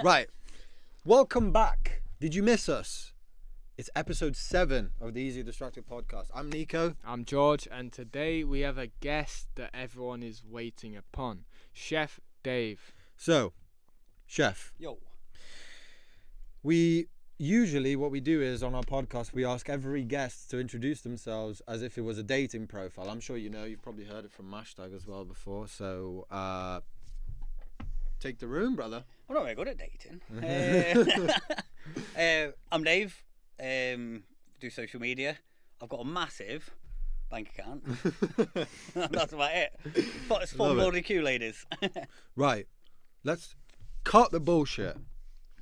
Right. Welcome back. Did you miss us? It's episode 7 of the Easy Distracted podcast. I'm Nico. I'm George, and today we have a guest that everyone is waiting upon, Chef Dave. So, Chef. Yo. We usually, what we do is on our podcast, we ask every guest to introduce themselves as if it was a dating profile. I'm sure you know, you've probably heard it from Mashtag as well before. So, take the room, brother. I'm not very good at dating. I'm Dave. Do social media. I've got a massive bank account. That's about it. But it's full of Q ladies. Right. Let's cut the bullshit.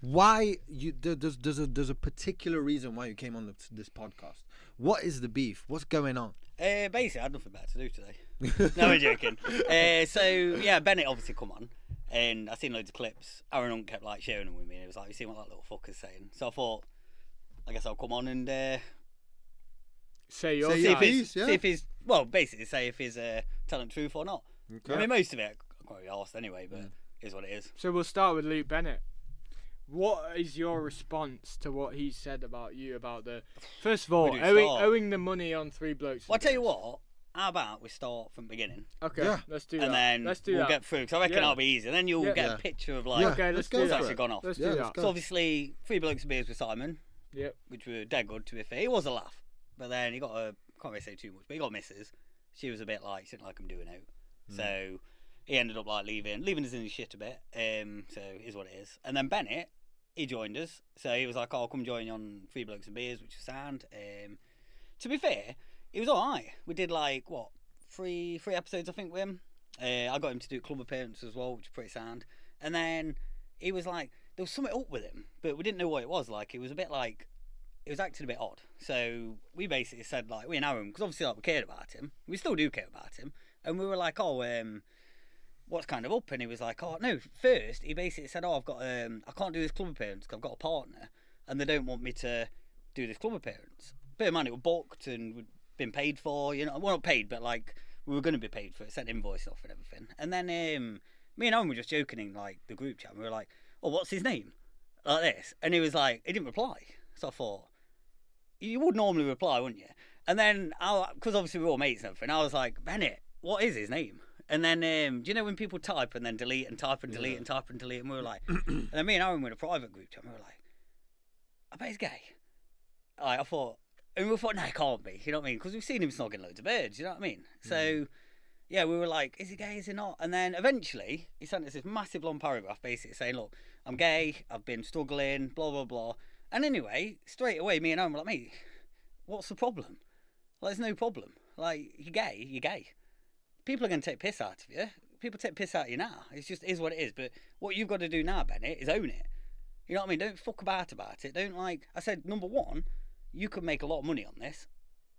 Why you there's a particular reason why you came on this podcast. What is the beef? What's going on? Basically, I had nothing better to do today. No, I'm joking. So yeah, Bennett obviously come on, and I seen loads of clips. Aaron Hunt kept like sharing them with me, and it was like, you see what that little fucker's saying. So I thought, I guess I'll come on and Say your Say see your if piece, he's, yeah. see if he's, well, basically say if he's telling the truth or not. Okay. I mean, most of it I can't really asked anyway, but it is what it is. So we'll start with Luke Bennett. What is your response to what he said about you? About the first of all, Where do we start? owing the money on Three Blokes. Well, I tell you what. How about we start from the beginning, Okay, Yeah. let's do that. and then let's do we'll that. get through. Because I reckon Yeah. that'll be easy. And then you'll Yeah. get Yeah. a picture of like Yeah. Okay, let's let's go do for that. what's it. actually gone off. Let's Yeah, do let's that. go. So obviously, 3 Blokes and Beers with Simon, Yep. which were dead good to be fair. It was a laugh, but then he got a, can't really say too much, but he got misses. She was a bit like, she didn't like him doing out, so he ended up like leaving us in his shit a bit. So it is what it is. And then Bennett, he joined us, so he was like, "Oh, I'll come join you on 3 Blokes and Beers," which was sound. To be fair, it was alright. We did like what 3 episodes I think with him. I got him to do club appearances as well, which was pretty sound. And then he was like, there was something up with him, but we didn't know what it was. Like, it was a bit like, it was acting a bit odd. So we basically said, like, we know him, because obviously like, we cared about him. We still do care about him. And we were like, oh, what's kind of up? And he was like, oh, no, first, he basically said, oh, I've got, I can't do this club appearance because I've got a partner, and they don't want me to do this club appearance. Bear in mind, it was booked and we'd been paid for, you know, well, not paid, but like, we were going to be paid for it, sent invoice off and everything. And then me and Owen were just joking in like the group chat. And we were like, "Oh, what's his name?" Like this, and he was like, he didn't reply. So I thought, you would normally reply, wouldn't you? And then, because obviously we were all mates and everything, I was like, "Bennett, what is his name?" And then, do you know when people type and then delete and type and delete and type and delete? And we were like, and then me and Owen were in a private group chat. And we were like, "I bet he's gay." Like, I thought. And we thought, no, it can't be. You know what I mean? Because we've seen him snogging loads of birds. You know what I mean? So, yeah, we were like, is he gay? Is he not? And then eventually, he sent us this massive long paragraph basically saying, look, I'm gay. I've been struggling, blah, blah, blah. And anyway, straight away, me and Owen were like, mate, what's the problem? Like, there's no problem. Like, you're gay, you're gay. People are going to take piss out of you. People take piss out of you now. It's just is what it is. But what you've got to do now, Bennett, is own it. You know what I mean? Don't fuck about it. Don't like, I said, number one, you could make a lot of money on this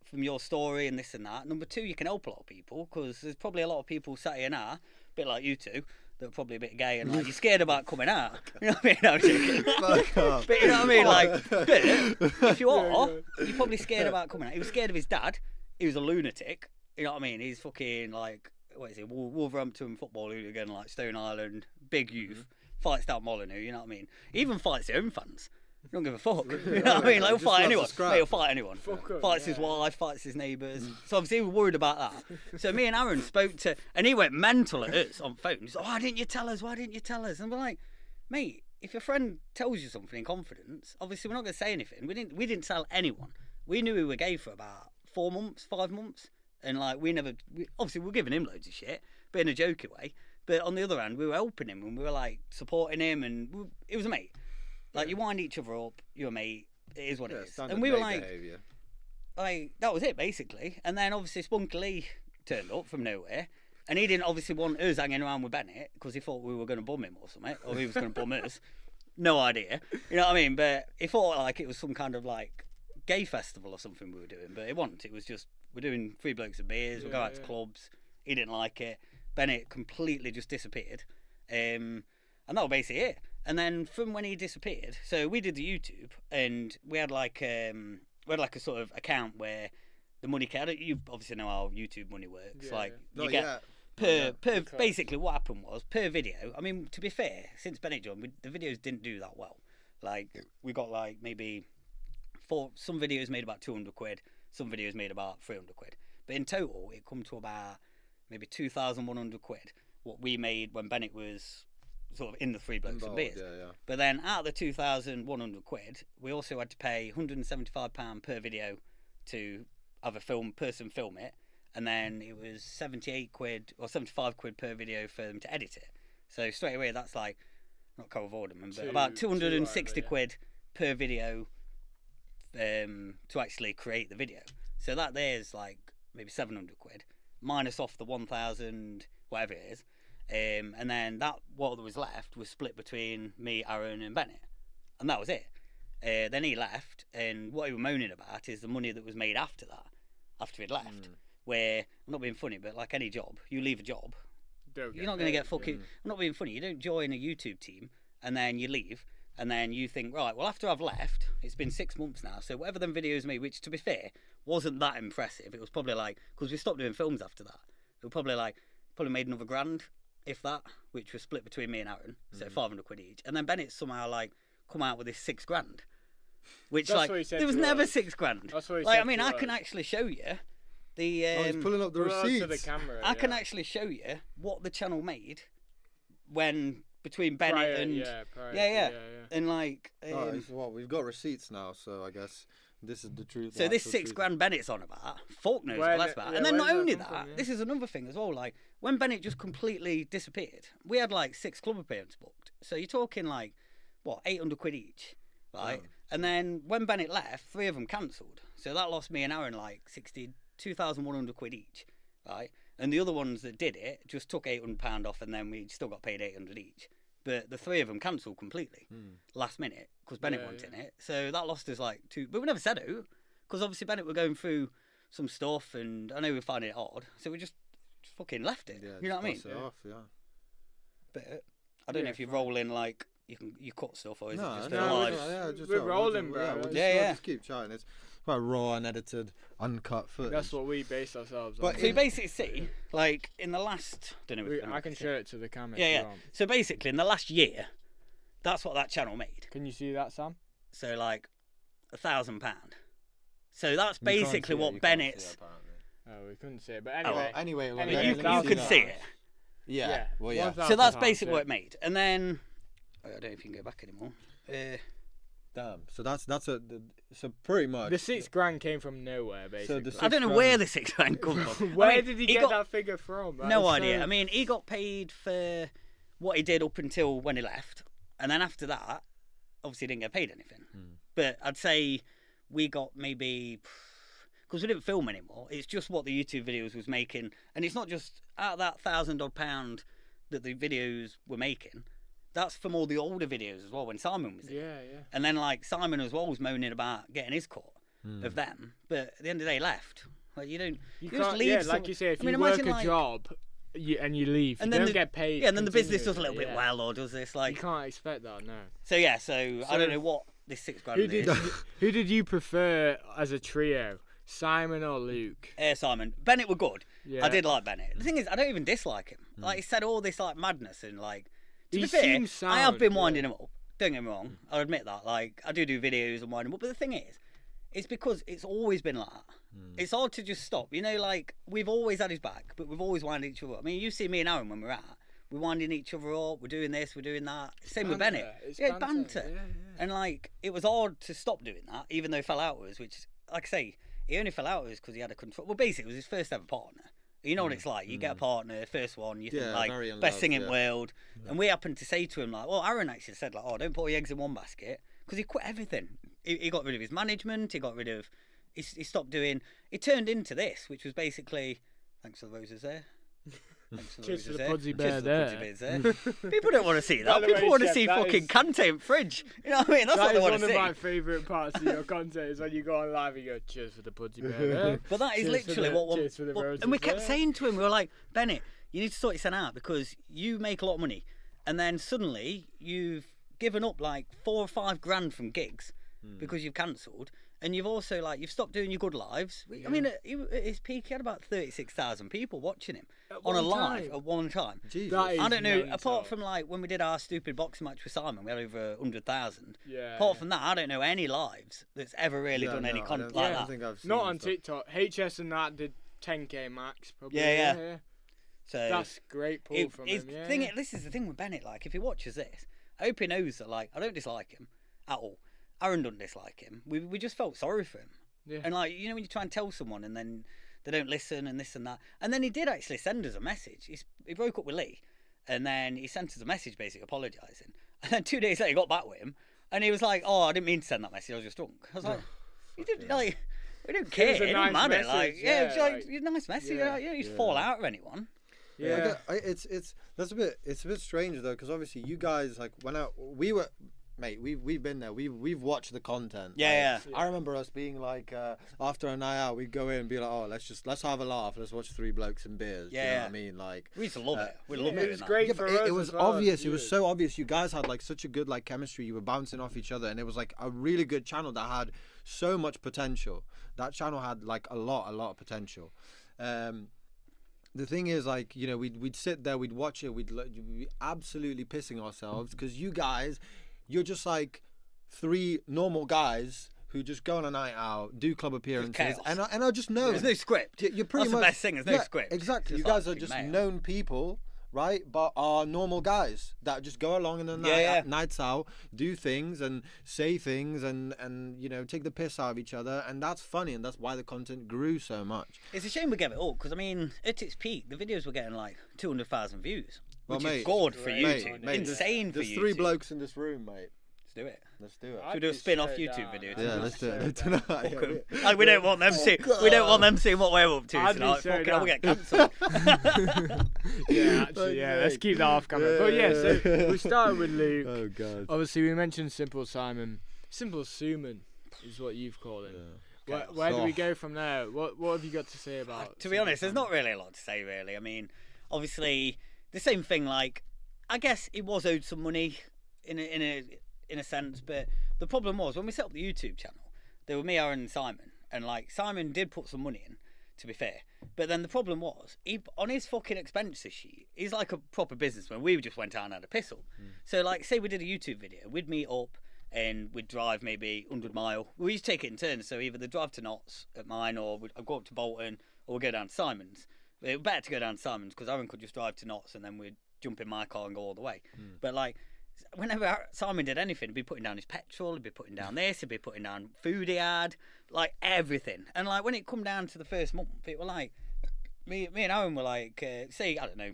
from your story and this and that. Number two, you can help a lot of people because there's probably a lot of people sat here now, a bit like you two, that are probably a bit gay and like you're scared about coming out. You know what I mean? No, I'm joking. Fuck off. But you know what I mean? Like, but if you are, you're probably scared about coming out. He was scared of his dad. He was a lunatic. You know what I mean? He's fucking like, what is he? Wolverhampton football hooligan, like Stone Island, big youth, fights down Molyneux. You know what I mean? He even fights his own fans. He don't give a fuck. You know what I mean? Like, he'll Just fight loves anyone. to scrap. Mate, he'll fight anyone. Fuck Fights his wife, fights his neighbours. So obviously he was worried about that. So me and Aaron spoke to, and he went mental at us on phone. He's like, why didn't you tell us? Why didn't you tell us? And we're like, mate, if your friend tells you something in confidence, obviously we're not going to say anything. We didn't tell anyone. We knew we were gay for about 4 months, 5 months. And like, obviously we were giving him loads of shit, but in a jokey way. But on the other hand, we were helping him and we were like supporting him, and it was a mate. Like, you wind each other up, you're a mate, it is what it is. And we were like, that was it basically. And then obviously Spunky Lee turned up from nowhere, and he didn't obviously want us hanging around with Bennett because he thought we were going to bum him or something, or he was going to bum us. No idea, you know what I mean? But he thought like it was some kind of like gay festival or something we were doing, but it wasn't. It was just, we're doing 3 Blokes and Beers, we'll go out to clubs. He didn't like it. Bennett completely just disappeared, and that was basically it. And then from when he disappeared, so we did the YouTube, and we had like a sort of account where the money came. You obviously know how YouTube money works. Yeah, like yeah. you get Basically what happened was per video. I mean, to be fair, since Bennett joined, the videos didn't do that well. Like we got like maybe some videos made about 200 quid, some videos made about 300 quid, but in total it come to about maybe 2,100 quid what we made when Bennett was sort of in the Three Blokes and Beers. Yeah. But then out of the 2,100 quid, we also had to pay £175 per video to have a person film it, and then it was 78 quid or 75 quid per video for them to edit it. So straight away that's like, not Carol Vorderman, but about 260 quid per video to actually create the video. So that there's like maybe 700 quid minus off the 1,000 whatever it is, and then that what was left was split between me, Aaron, and Bennett, and that was it. Then he left, and what he was moaning about is the money that was made after that, after he'd left. Where, I'm not being funny, but like any job, you leave a job, you're not going to get fucking. I'm not being funny. You don't join a YouTube team and then you leave. And then you think, right, well, after I've left, it's been 6 months now, so whatever them videos made, which, to be fair, wasn't that impressive. It was probably like, because we stopped doing films after that, it was probably made another grand, if that, which was split between me and Aaron, so 500 quid each. And then Bennett somehow, like, come out with this 6 grand, which, That's like, what he said there was to never us. 6 grand. That's what he like, said I mean, to I us. can actually show you the... he's pulling up the Brought it to receipts. the camera, I can actually show you what the channel made when... between Bennett Prior, and... yeah. And, like... Oh, it's what we've got receipts now, so I guess this is the truth. So the this actual 6 truth. grand Bennett's on about, Falk knows Where what that's did- about. yeah, And then where not did only that that, come from, yeah? this is another thing as well, like, when Bennett just completely disappeared, we had like 6 club appearances booked. So you're talking like, what, 800 quid each, right? Yeah. And then when Bennett left, 3 of them cancelled. So that lost me and Aaron like 2,100 quid each, right? And the other ones that did it just took £800 off, and then we still got paid 800 each. But the 3 of them cancelled completely last minute because Bennett wasn't in it. So that lost us like 2. But we never said who, because obviously Bennett were going through some stuff, and I know we were finding it odd. So we just fucking left it. Yeah, you know what I mean? just pass it off, yeah. But I don't know if you roll in like you cut stuff, or is it just no, a we're live? just- yeah, just we're rolling, we'll bro. just, Yeah, we'll yeah. just keep chatting. It's quite raw, unedited, uncut footage. That's what we base ourselves But on. So you basically see, like in the last, don't know. I can show it to the camera. Yeah, if you yeah. want. So basically, in the last year, that's what that channel made. Can you see that, Sam? So like £1,000. So that's You can't basically see it, what you can't see Bennett's. it, apparently. Oh, we couldn't see it. But Oh, anyway. Anyway, well, Anyway, yeah, you, let me you could that. see it. Yeah. Yeah. Well, yeah. So that's £1,000, basically yeah. what it made. And then I don't know if you can go back anymore. Damn. So that's so pretty much. The 6 grand came from nowhere, basically. the I don't know 6 where grand- the 6 grand come from. Where I mean, did he he get got- that figure from? That No is idea. so- I mean, he got paid for what he did up until when he left, and then after that, obviously, he didn't get paid anything. But I'd say we got maybe, because we didn't film anymore. It's just what the YouTube videos was making, and it's not just out of that £1,000 that the videos were making. That's from all the older videos as well when Simon was in. Yeah. And then like Simon as well was moaning about getting his cut of them, but at the end of the day, he left. Like you don't, You just can't, leave. yeah, some- like you say, if I mean, you work imagine, a like- job and you leave, and you then don't the- get paid. Yeah, and then the business does a little continuously, bit yeah. well, or does this You like? can't expect that, no. So yeah, so I So- don't know what this 6 grand Who did is. who did you prefer as a trio, Simon or Luke? Simon. Bennett were good. Yeah. I did like Bennett. The thing is, I don't even dislike him. Like he said all this like madness and like. To He be fair, seems I have sound, been yeah. winding him up. Don't get me wrong. I'll admit that. Like I do videos and wind him up. But the thing is, it's because it's always been like that. It's hard to just stop. You know, like we've always had his back, but we've always winded each other up. I mean, you see me and Aaron when we're out. We're winding each other up. We're doing this. We're doing that. Same with Banter, Bennett. it's Yeah, banter, banter. yeah. And like it was hard to stop doing that, even though he fell out with us. Which, like I say, he only fell out with us because he had a control. Well, basically, it was his first ever partner. You know what it's like. You get a partner, first one. You think Yeah, like very in best love, thing in yeah. world. And we happened to say to him like, well, Aaron actually said like, oh, don't put all your eggs in one basket, because he quit everything. He got rid of his management. He got rid of. He stopped doing. It turned into this, which was basically. Thanks for the roses there. Thanks for the Cheers for roses the there. Pudsey Cheers Bear for the there. Pudsey Bears there. People don't want to see By that. the way, People want to Chef, see that fucking is- Kante in fridge. You know what I mean? That's what That they is want one to of see. my favourite parts of your content is when you go on live and you go, cheers for the Pudsey Bear there. But that is Cheers for literally the- what. cheers for the roses And we kept there. saying to him, we were like, Bennett, you need to sort yourself out because you make a lot of money, and then suddenly you've given up like 4 or 5 grand from gigs because you've cancelled, And you've also like you've stopped doing your good lives. I mean, at his peak, he had about 36,000 people watching him on a live at one time. Jesus. That is I don't know. mental. Apart from like when we did our stupid boxing match with Simon, we had over 100,000. Yeah. Apart from that, I don't know any lives that's ever really done any I content don't- like I don't that. think I've seen Not on stuff. TikTok. HS and that did 10k max. Probably. Yeah. So That's great pull from him. Yeah. This is the thing with Bennett. Like, if he watches this, I hope he knows that. Like, I don't dislike him at all. Aaron doesn't dislike him. We just felt sorry for him. Yeah. And like, you know, when you try and tell someone and then they don't listen and this and that, and then he did actually send us a message. He broke up with Lee, and then he sent us a message basically apologising. And then 2 days later, he got back with him, and he was like, "Oh, I didn't mean to send that message. I was just drunk." I was like, "You didn't like." We don't care. was a It doesn't nice matter. Like, message, yeah, it's yeah, like, like- it's a nice message. yeah, You just fall out with anyone. Yeah. It's a bit strange though, because obviously you guys like we've been there, we've watched the content. Yeah, Like, I remember us being like after a night out, we'd go in and be like, oh, let's have a laugh, let's watch Three Blokes and Beers. Do you know what I mean? Like, We used to love it. We yeah, loved it it. was great. yeah, for but it us was as well, obvious. as It was viewers. so obvious. You guys had like such a good like chemistry. You were bouncing off each other, and it was like a really good channel that had so much potential. That channel had like a lot of potential. The thing is, like, you know, we'd sit there, we'd watch it, we'd be absolutely pissing ourselves because you guys, you're just like three normal guys who just go on a night out, do club appearances, chaos. and I just know There's no script. you're pretty That's much the best thing. There's no yeah, script. Exactly. It's You guys like are just mayhem. known people, right? But are normal guys that just go along in the night, Yeah. nights out, do things and say things and you know take the piss out of each other, and that's funny, and that's why the content grew so much. It's a shame we gave it up because I mean, at its peak, the videos were getting like 200,000 views, Well, which mate, is good for Mate, YouTube. mate, Insane for There's YouTube. three blokes in this room, mate. Let's do it. Let's do it. I'd Should we do a be spin-off straight YouTube down. video I'd Yeah, be let's do straight it down. tonight. Fuck 'em. Like, we don't want them see. We don't want them seeing what we're up to I'd be tonight. so Fucking hell, we down. get cancelled. Yeah, actually, yeah. Let's keep that off camera. But yeah, so we started with Luke. Oh god. Obviously, we mentioned Simple Simon. Simple Suman is what you've called him. Where do we go from there? What have you got to say about? To be honest, there's not really a lot to say, really. I mean, obviously, the same thing. Like, I guess it was owed some money in a sense, but the problem was when we set up the YouTube channel, there were me, Aaron, and Simon, and like Simon did put some money in, to be fair. But then the problem was, he on his fucking expenses sheet, he's like a proper businessman. We just went out and had a piss up. So like, say we did a YouTube video, we'd meet up and we'd drive maybe 100 mile. We used to take it in turns, so either they'd drive to Notts at mine, or I'd go up to Bolton, or we'd go down to Simon's. It was better to go down to Simon's because Aaron could just drive to Notts and then we'd jump in my car and go all the way. But like, whenever Simon did anything, he'd be putting down his petrol, he'd be putting down this, he'd be putting down food he had, like everything. And like when it come down to the first month, it were like me and Aaron were like, say I don't know,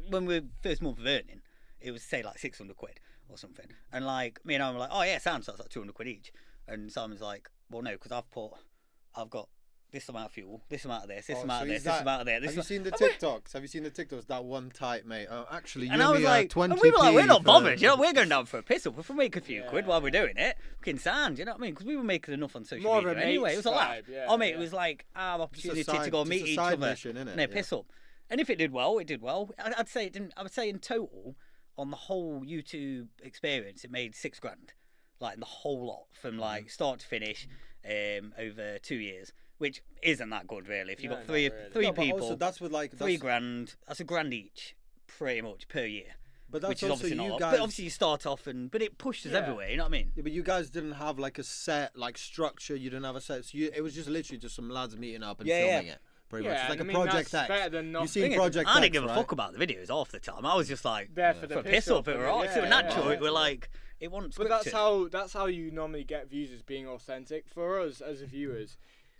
when we first month of earning, it was say like 600 quid or something. And like me and Aaron were like, oh yeah, sounds like 200 quid each. And Simon's like, well no, because I've got this amount of fuel, this amount of this, this amount of this, this amount of there. Have you seen the TikToks? Have you seen the TikToks? That one type, mate. Actually, you And I was me, like, 20 and we were like, we're not for- bothered, you know, we're going down for a piss up. If we make a few quid while we're doing it, fucking sound, you know what I mean? Because we were making enough on social More of media a anyway. It mates was a laugh. vibe, yeah, Oh mate, yeah. it was like our opportunity side- to go just meet a each side other mission, innit? and a Yeah. piss up. And if it did well, it did well. I'd say it didn't. I would say in total, on the whole YouTube experience, it made $6,000, like the whole lot from like start to finish, over 2 years. Which isn't that good, really. If you've No, got not three really. No, but people, also that's with like $3,000. That's $1,000 each, pretty much per year. But that's Which is also obviously not a you lot. guys. But obviously you start off but it pushes Yeah. everywhere. You know what I mean? Yeah, but you guys didn't have like a set like structure. You didn't have a set. So it was just literally just some lads meeting up and Yeah, filming it. Pretty much. Yeah, It's like I a mean, Project that's X. better than You nothing. seen Thing is, Project I didn't X, give a right? fuck about the videos half the time. I was just like, There for the for a piss piss up, up it and were it- right. So yeah, natural. yeah. It were like it wasn't But scripted. that's how you normally get views, as being authentic. For us as viewers,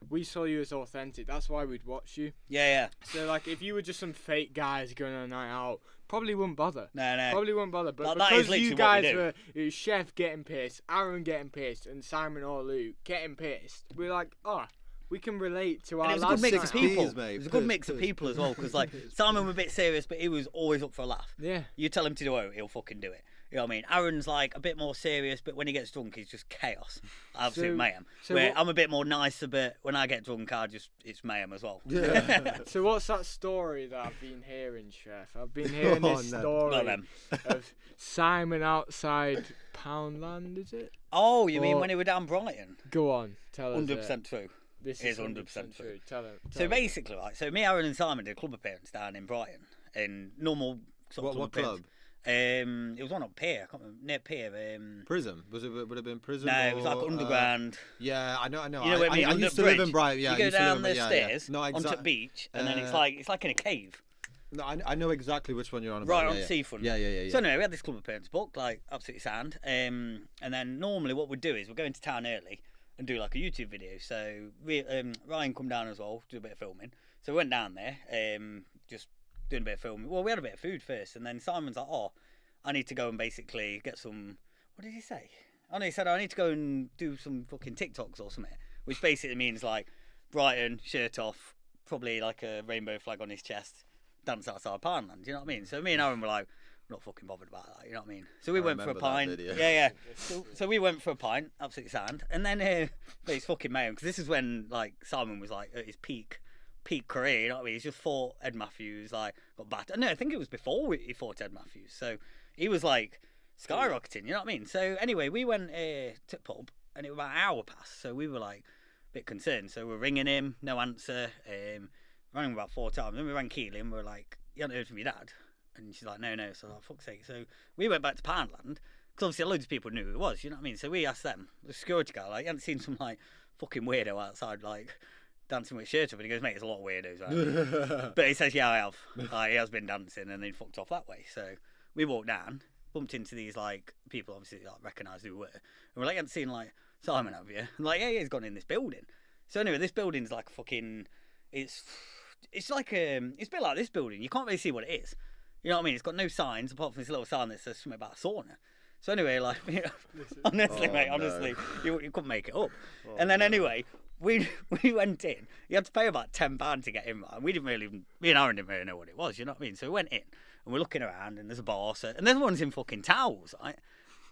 we saw you as authentic. That's why we'd watch you. Yeah. So like, if you were just some fake guys going on a night out, probably wouldn't bother. No. Probably wouldn't bother. But That is because literally you what we guys do. were, it was Chef getting pissed, Aaron getting pissed, and Simon or Luke getting pissed, we're like, oh, we can relate to And our it was a good lads. mix night of out. people. P's, mate. It was a good Piss, mix of piss, people piss. as well. Because like Simon was a bit serious, but he was always up for a laugh. Yeah. You tell him to do it, he'll fucking do it. You know what I mean? Aaron's like a bit more serious, but when he gets drunk, he's just chaos, absolute mayhem. So where I'm a bit more nicer, but when I get drunk, it's mayhem as well. Yeah. So what's that story that I've been hearing, Chef? I've been hearing this story of Simon outside Poundland, is it? Oh, you mean when he were down Brighton? Go on, tell us. 100% true. This is 100% true. Tell him. So basically, right, so me, Aaron and Simon did a club appearance down in Brighton, in normal sort of What club? It was one up Pier, I can't remember, near Pier. Prism? Would it have been Prism? No, it was like underground. Yeah, I know. You know what I mean? I used to live in Brighton. Yeah, you go down the stairs No, onto the beach, and then it's like in a cave. No, I know exactly which one you're on about. Right on the seafront. Yeah. So anyway, we had this club appearance booked, like absolutely sound. And then normally what we'd do is we'd go into town early and do like a YouTube video. So Ryan come down as well, do a bit of filming. So we went down there, just doing a bit of filming. Well, we had a bit of food first, and then Simon's like, "Oh, I need to go and basically get some." What did he say? Oh no, he said I need to go and do some fucking TikToks or something, which basically means like Brighton, shirt off, probably like a rainbow flag on his chest, dance outside Poundland. You know what I mean? So me and Aaron were like, we're not fucking bothered about that. You know what I mean? So we went for a pint. Yeah. So we went for a pint, absolutely sound. And then but it's fucking mayhem because this is when like Simon was like at his peak career. You know what I mean? He's just fought Ed Matthews, like got battered. No, I think it was before he fought Ed Matthews. So he was like skyrocketing. You know what I mean? So anyway, we went to the pub and it was about an hour past. So we were like a bit concerned. So we're ringing him, no answer. Rang him about 4 times. Then we rang Keely and we were like, "You haven't heard from your dad?" And she's like, no. So I was like, fuck's sake. So we went back to Poundland because obviously loads of people knew who it was. You know what I mean? So we asked them, the security guy, like, you hadn't seen some like fucking weirdo outside like dancing with his shirt off. And he goes, mate, there's a lot of weirdos out there. But he says, yeah, I have. Like, he has been dancing and then fucked off that way. So we walked down, bumped into these like people obviously like recognised who we were. And we're like, you hadn't seen like Simon, have you? And like, yeah, he's gone in this building. So anyway, this building's like a fucking, it's like it's a bit like this building. You can't really see what it is. You know what I mean? It's got no signs apart from this little sign that says something about a sauna. So anyway, like, you know, honestly, mate, honestly, you couldn't make it up. And then anyway, we went in. You had to pay about £10 to get in, right? And me and Aaron didn't really know what it was. You know what I mean? So we went in and we're looking around, and there's a bar, and there's ones in fucking towels, right?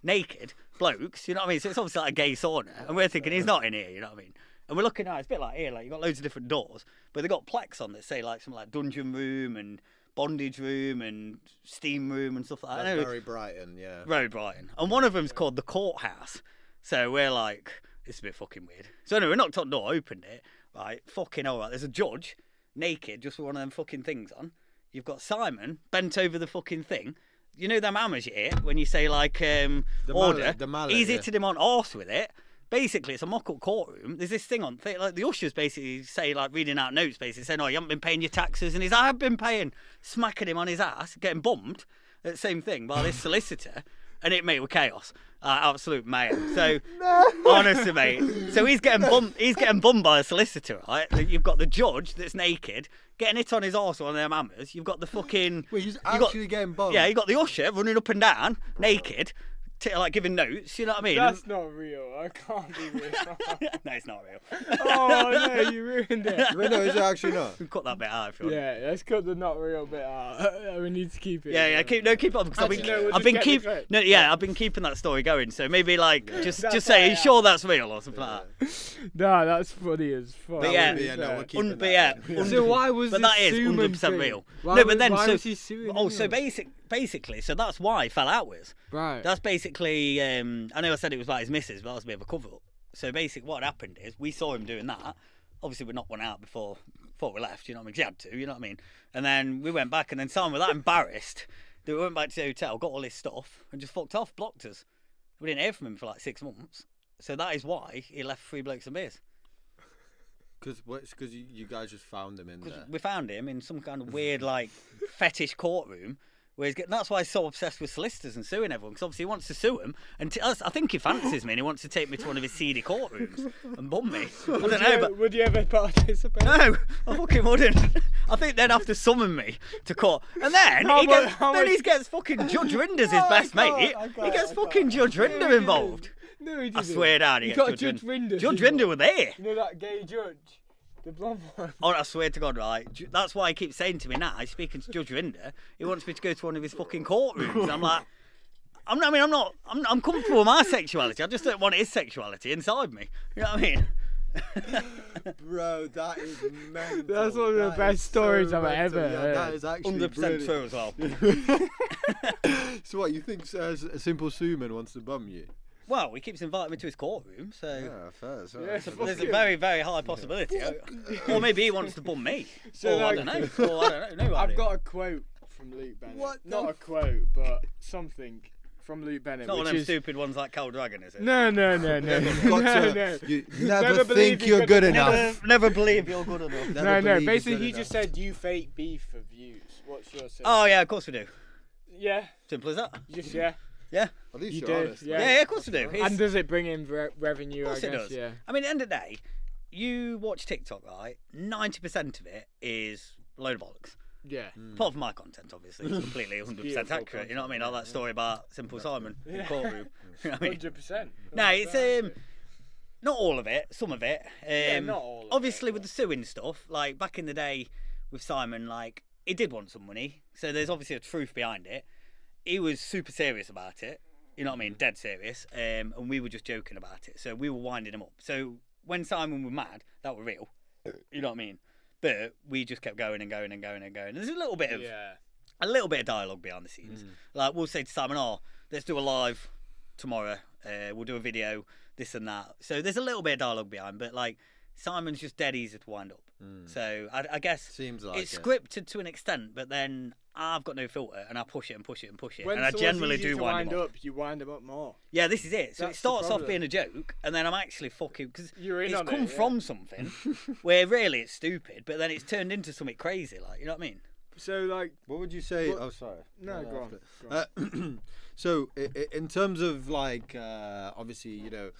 Naked blokes. You know what I mean? So it's obviously like a gay sauna, and we're thinking he's not in here. You know what I mean? And we're looking at it's a bit like here, like you got loads of different doors, but they got plaques on that say like something like dungeon room and bondage room and steam room and stuff like that. Very Brighton, yeah. Very Brighton. And one of them's called the courthouse. So we're like, it's a bit fucking weird. So anyway, we knocked on the door, opened it, right? Fucking alright. There's a judge, naked, just with one of them fucking things on. You've got Simon bent over the fucking thing. You know them hammers you hit when you say like order? The mallet, He's hitting him on arse with it. Basically, it's a mock-up courtroom. There's this thing on, like the ushers basically say, like reading out notes, basically saying, "Oh, you haven't been paying your taxes," and he's, "I have been paying," smacking him on his ass, getting bumped. The same thing by this solicitor, and it made with chaos, absolute mayhem. So honestly, mate, so he's getting bumped by a solicitor, right? You've got the judge that's naked, getting it on his arse on them hammers. You've got the fucking. Wait, he's actually getting bumped. Yeah, you got the usher running up and down, naked. Like giving notes, you know what I mean? That's not real. I can't be real. No, it's not real. Oh no, you ruined it. Wait, no, is it actually not? We cut that bit out if you want. Yeah, let's cut the not real bit out. We need to keep it. Yeah, keep on because I've been keeping that story going. So maybe like just say, are you sure that's real or something like that? Nah, that's funny as fuck. But we're keeping that. So why was but this that is Suman 100% thing? real. Why was he suing? Oh, so basically, so that's why I fell out with. Right. That's basically. I know I said it was like his missus, but that was a bit of a cover up. So basically, what happened is we saw him doing that. Obviously, we knocked one out before we left. You know what I mean? 'Cause he had to. You know what I mean? And then we went back, and then Simon was that embarrassed that we went back to the hotel, got all his stuff, and just fucked off, blocked us. We didn't hear from him for like 6 months. So that is why he left 3 Blokes and Beers. Because you guys just found him in there. We found him in some kind of weird like fetish courtroom. That's why he's so obsessed with solicitors and suing everyone, because obviously he wants to sue them. And I think he fancies me and he wants to take me to one of his seedy courtrooms and bum me. I don't know, but would you ever participate? No, I fucking wouldn't. I think they'd have to summon me to court. And then he gets fucking Judge Rinder's his best mate. He gets fucking Judge Rinder involved. No, he didn't. I swear down, he got gets Judge Rinder. Judge Rinder were there. You know that gay judge? The blonde one. Oh, I swear to God, right? That's why he keeps saying to me now, he's speaking to Judge Rinder, he wants me to go to one of his fucking courtrooms. And I'm like, I'm comfortable with my sexuality. I just don't want his sexuality inside me. You know what I mean? Bro, that is mental. That's one of the best stories I've ever heard. That is actually 100% true as well. So what, you think a simple Suman wants to bum you? Well, he keeps inviting me to his courtroom, so Yeah, fair. So there's a very, very high possibility. Or maybe he wants to bum me. So, or I like- don't know. Or I don't know. I've got a quote from Luke Bennett. What Not the a quote, but something from Luke Bennett. It's not one which of them is... stupid ones like Cold Dragon, is it? No. Got no, to- no. You Never never believe think you're you're good good enough. Never believe you're good enough. Never No. believe you're Basically, good he enough. just said you fake beef for views. What's your say? Oh yeah, of course we do. Yeah. Simple as that. Just yeah. Yeah. At least You you're do, honest. yeah. Yeah, of course we do. And does it bring in revenue? Of course I it guess. does. Yeah. I mean, at the end of the day, you watch TikTok, right? 90% of it is a load of bollocks. Yeah. Apart from my content, obviously, it's completely 100% beautiful accurate. You know what I mean? Like that story about Simple Simon in the courtroom. You know what I mean? 100%. No, it's not all of it, some of it. not all of it, Obviously, but- with the suing stuff, like back in the day with Simon, like he did want some money, so there's obviously a truth behind it. He was super serious about it. You know what I mean? Dead serious. And we were just joking about it, so we were winding him up. So when Simon was mad, that were real. You know what I mean? But we just kept going and going and going and going. There's a little bit of dialogue behind the scenes. Like we'll say to Simon, "Oh, let's do a live tomorrow. We'll do a video, this and that." So there's a little bit of dialogue behind, but like Simon's just dead easy to wind up. So I guess Seems like it's it. scripted to an extent, but then I've got no filter and I push it and push it and push it, When and I someone's generally easy do to wind him up. You wind them up more. Yeah, this is it. So That's it the starts off problem. being a joke, and then I'm actually fucking because You're in it's on come it, yeah. from something where really it's stupid, but then it's turned into something crazy. Like you know what I mean? So like, What would you say? What- Oh, sorry. no, go on. on. So, in terms of like, obviously, you know,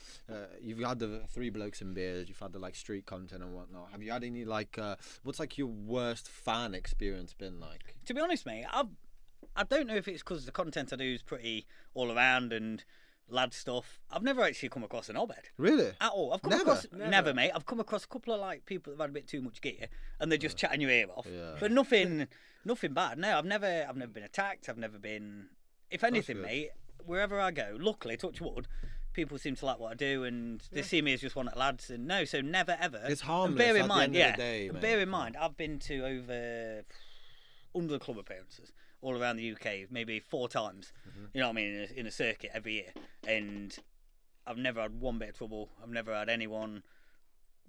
you've had the 3 Blokes and Beers, you've had the like street content and whatnot. Have you had any like, what's like your worst fan experience been like? To be honest, mate, I don't know if it's because the content I do is pretty all around and lad stuff. I've never actually come across an knobhead. Really? At all. I've come Never? across Never. never, mate. I've come across a couple of like people that've had a bit too much gear and they're just chatting your ear off. Yeah. But nothing bad. No, I've never been attacked. I've never been. If anything, good. mate, wherever I go, luckily, touch wood, people seem to like what I do and they see me as just one of the lads. And no, so never ever. It's And harmless bear in at the mind, end of the day, and mate. bear in mind, I've been to over 100 club appearances all around the UK, maybe 4 times. You know what I mean, in a circuit every year, and I've never had one bit of trouble. I've never had anyone.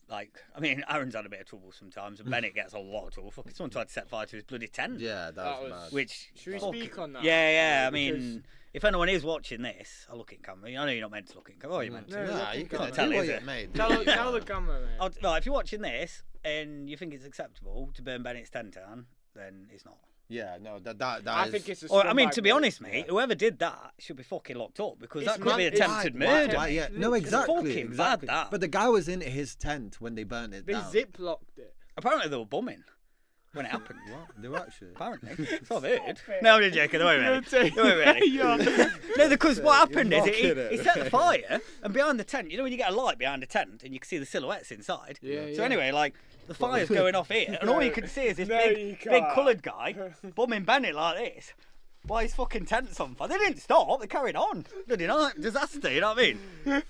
Like, I mean, Aaron's had a bit of trouble sometimes, and Bennett gets a lot of trouble. Fucking someone tried to set fire to his bloody tent. Yeah, that was was- mad. Which, should we fuck- speak on that? Yeah. I Because- mean, if anyone is watching this, I'll look in camera. I know you're not meant to look in camera. Oh, you're meant to. No, Nah, look you in can't camera. tell do it, what is you it? made. Tell the camera, mate. Right, if you're watching this and you think it's acceptable to burn Bennett's tent down, then it's not. Yeah, no, that I is- think it's a Or, I mean, scumbag to be move. honest, mate, whoever did that should be fucking locked up because It's that could be mad- attempted it's murder. mad, yeah, no, It's exactly. fucking exactly. bad, that. But the guy was in his tent when they burnt it They down. ziplocked it. Apparently, they were bumming when it happened. What? They were actually. Apparently, that's what I've heard. No, I'm just joking. They weren't really. You're They weren't really. You're- No, because what happened is mocking he it. set the fire, and behind the tent, you know when you get a light behind a tent and you can see the silhouettes inside. Yeah, So yeah. anyway, like the fire's going off here, and all you can see is this No, you big can't. coloured guy bumming Bennett like this. Why his fucking tent's on fire? They didn't stop. They carried on. Bloody night disaster. You know what I mean?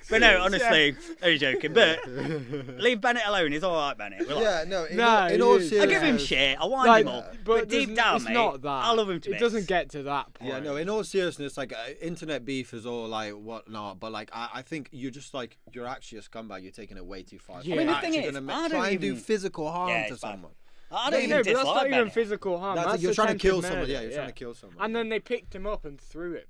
But no, honestly, only joking. But leave Bennett alone. He's all right, Bennett. We're like, Yeah, no. In Nah, all, in he all is. I give him seriousness- shit. I wind Like, him up. But deep there's- down, it's mate, not that. I love him to It bits. doesn't get to that point. Yeah, no. In all seriousness, like internet beef is all like whatnot, but like I think you're just like you're actually a scumbag. You're taking it way too far. Yeah. You're I mean, the actually thing is, gonna I don't try and do even- physical harm Yeah, to it's bad. someone. I No, don't even but that's dislike not even Bennett. physical harm. That's You're trying to attempted kill someone. murder, Yeah, you're trying to kill someone. And then they picked him up and threw him.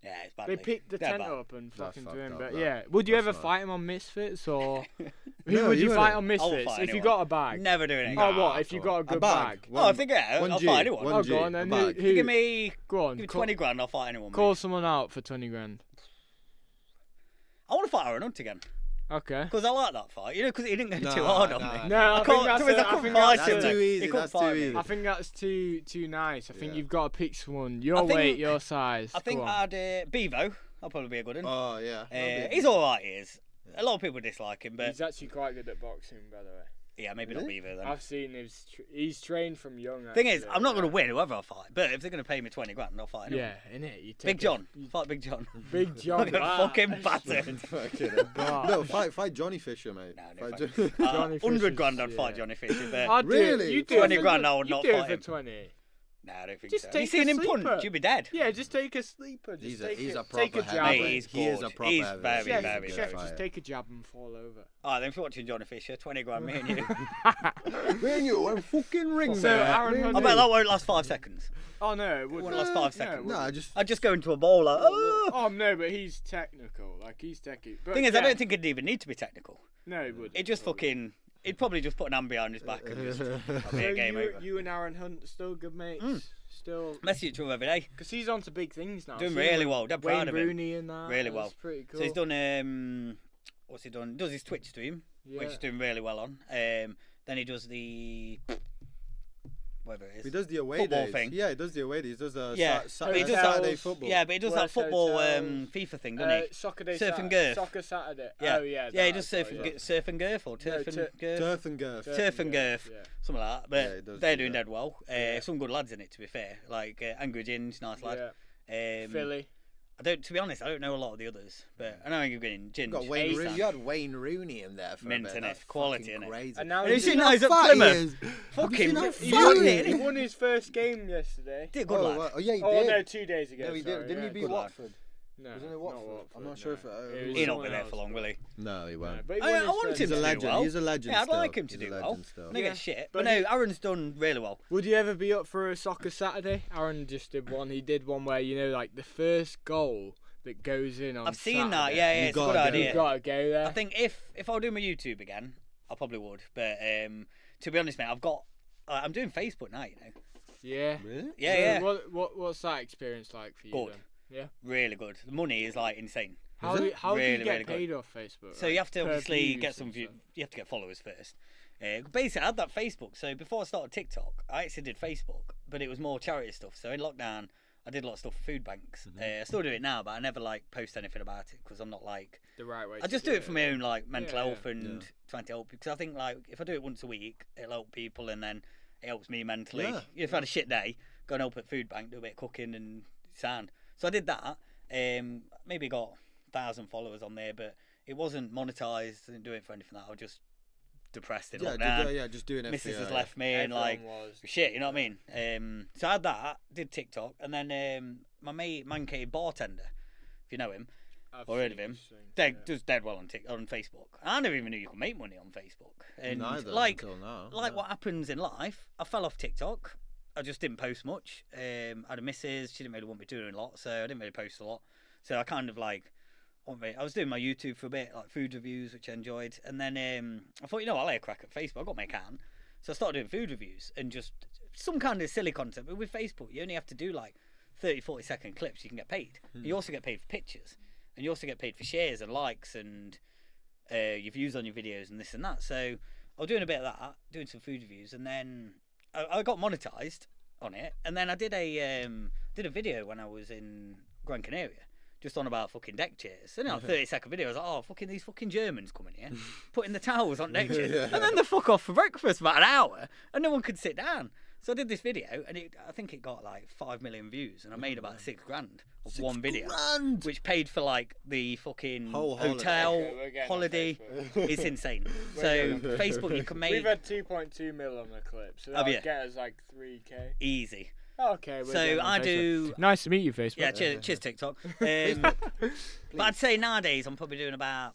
Yeah, it's bad. They mate. picked the They're tent bad. up and That's fucking threw him. fucked But up, that. yeah, would you That's ever not- fight him on Misfits or who No, would you you fight wouldn't. on I will Misfits fight if you anyone. got a bag? Never do anything. Oh, what if you got a good bag? Oh, if they get out, I'll fight anyone. Oh, go on then. Who, If you give me, go on. give me call, 20 grand, I'll fight anyone. call Mate. someone out for 20 grand. I want to fight Aaron Hunt again Okay. because I like that fight. You know, because he didn't go Nah, too hard on nah. me. No, I think can't- that's to be honest, a- I I couldn't think fight that's him. too He easy, couldn't that's fight too me. easy. I think that's too nice. I think Yeah. you've got to pick someone your I think- weight, your size. I think Go on. I'd Bevo. That'll probably be a good one. Oh yeah. He's all right. He is. A lot of people dislike him, but He's actually quite good at boxing, by the way. Yeah, maybe not Beaver then. I've seen he's trained from young. Thing is, I'm not going to win whoever I fight, but if they're going to pay me 20 grand, I'll fight him. Yeah, innit? You take Big John. Fight Big John. Big John. I'll get fucking battered. No, fight Johnny Fisher, mate. No, Fight Johnny 100 grand Fisher's- I'd fight yeah. Johnny Fisher, but I'd do Really? it. You do 20 it for grand, the- I would not You do fight it him. for 20. no, I don't think Just so. take You seen a him sleeper. punch, you'd be dead. Yeah, just take a sleeper. Just He's take a take a proper jab. Mate, heavyweight. he's He is a good. proper He's heavyweight. very, Chef, very, chef, very just good. take a jab and fall over. Alright, then if you're watching Johnny Fisher, 20 grand, me and you. Me and you, I'm fucking ring So, there. Aaron Me and Hunter- I bet that won't last 5 seconds. Oh no, it Wouldn't wouldn't. last 5 seconds. No, I just. I'd just go into a ball like, oh. Oh no, but he's technical. Like he's techie. But Thing is, yeah. I don't think it'd even need to be technical. No, it would. It just fucking. He'd probably just put an hand behind his back and just. That'd be a game over. You and Aaron Hunt still good mates. Still. Message each other every day. Because he's on to big things now. Doing See really him well. with Dead proud Wayne of him. Rooney and that. Really That's well. pretty cool. So he's done. What's he done? Does his Twitch stream, Yeah. which he's doing really well on. Then he does the. Whatever it is. He does the away Football days. thing. Yeah, he does the away days. He does a Yeah. Saturday, He does that- Saturday football. Yeah, but he does that Worst football hotels. FIFA thing, doesn't he? Soccer day. Surf and Girth. Soccer Saturday. Yeah. Oh yeah. Yeah, he that, does sorry, surf and girth or turf and girth. Turf and Girth. Turf and Girth. Yeah. Something like that. But Yeah, he does they're do doing that. dead well. Some good lads in it, to be fair. Like Angry Gin's, nice lad. Yeah. Philly. To be honest, I don't know a lot of the others, but I know Angry Gin's. You got Wayne Rooney. You had Wayne Rooney in there for Mint, a bit. innit? That's Quality, fucking innit? crazy. And now Have you he's seen in- that he's at Fat he Plymouth? is. Fucking Have you He seen how won, fat he he is? won his first game yesterday. Did a good lad. Oh yeah, he Oh did. no, 2 days ago. No, he sorry, did. Didn't yeah. he beat Good lad. Watford? No, Wasn't it not Watford? I'm not no. sure if it. It was He'll not be someone there else, for long, will he? No, he won't. But he I won his want first him He's a to do legend. well. He's a legend. Yeah, I'd still. like him to He's a do legend well. still. They Yeah. get shit. But But no, he- Aaron's done really well. Would you ever be up for a soccer Saturday? Aaron just did one. He did one where, you know, like the first goal that goes in on I've seen that. Saturday. Yeah, yeah, You it's a good gotta go. idea. You've got to go there. I think if I were doing my YouTube again, I probably would. But to be honest, mate, I'm doing Facebook now. You know, Yeah. Really? yeah, So yeah, What's that experience like for you Good. then? Yeah. really good. The money is like insane. How Is do it? you, how do you Really, get really good. paid off Facebook? So like, you have to per obviously views get some and view. stuff? You have to get followers first. Basically, I had that Facebook. So before I started TikTok, I actually did Facebook, but it was more charity stuff. So in lockdown, I did a lot of stuff for food banks. I still do it now, but I never like post anything about it because I'm not like. The right way. I just do it for my own like mental Yeah, health yeah. and trying to help, because I think like if I do it once a week, it'll help people and then it helps me mentally. Yeah. If I had a shit day, go and help at food bank, do a bit of cooking and sound. So I did that. Maybe got 1,000 followers on there, but it wasn't monetized. I didn't do it for anything. Like that. I was just depressed in lockdown. Just doing it. Missus for, has left me and Everyone like was. shit, you know what I mean? So I had that, did TikTok, and then my mate Man Cave Bartender, if you know him. I've Or heard of seen him. his thing, Dead, yeah. does dead well on Facebook. I never even knew you could make money on Facebook. And Neither like until now. like yeah. what happens in life, I fell off TikTok. I just didn't post much. I had a missus, she didn't really want me doing a lot, so I didn't really post a lot. So I kind of like, I was doing my YouTube for a bit, like food reviews, which I enjoyed. And then I thought, you know what, I'll lay a crack at Facebook. I've got my account. So I started doing food reviews and just some kind of silly content. But with Facebook, you only have to do like 30, 40-second clips. You can get paid. You also get paid for pictures. And you also get paid for shares and likes and your views on your videos and this and that. So I was doing a bit of that, doing some food reviews, and then I got monetized on it. And then I did a video when I was in Gran Canaria, just on about fucking deck chairs. And like 30-second video, I was like, oh, fucking these fucking Germans coming here, putting the towels on deck chairs, Yeah. and then they fuck off for breakfast for about an hour, and no one could sit down. So I did this video, and I think it got like 5 million views, and I made about $6 grand of one video, £6,000! which paid for like the fucking Whole holiday. hotel, Okay, we're getting on holiday. Facebook. It's insane. We're So getting on Facebook, you can make We've had 2.2 mil on the clip, so Have that'll you? get us like 3k. easy. Oh, okay. We're So getting on I Facebook. do. Nice to meet you, Facebook. Yeah, cheers TikTok. But I'd say nowadays I'm probably doing about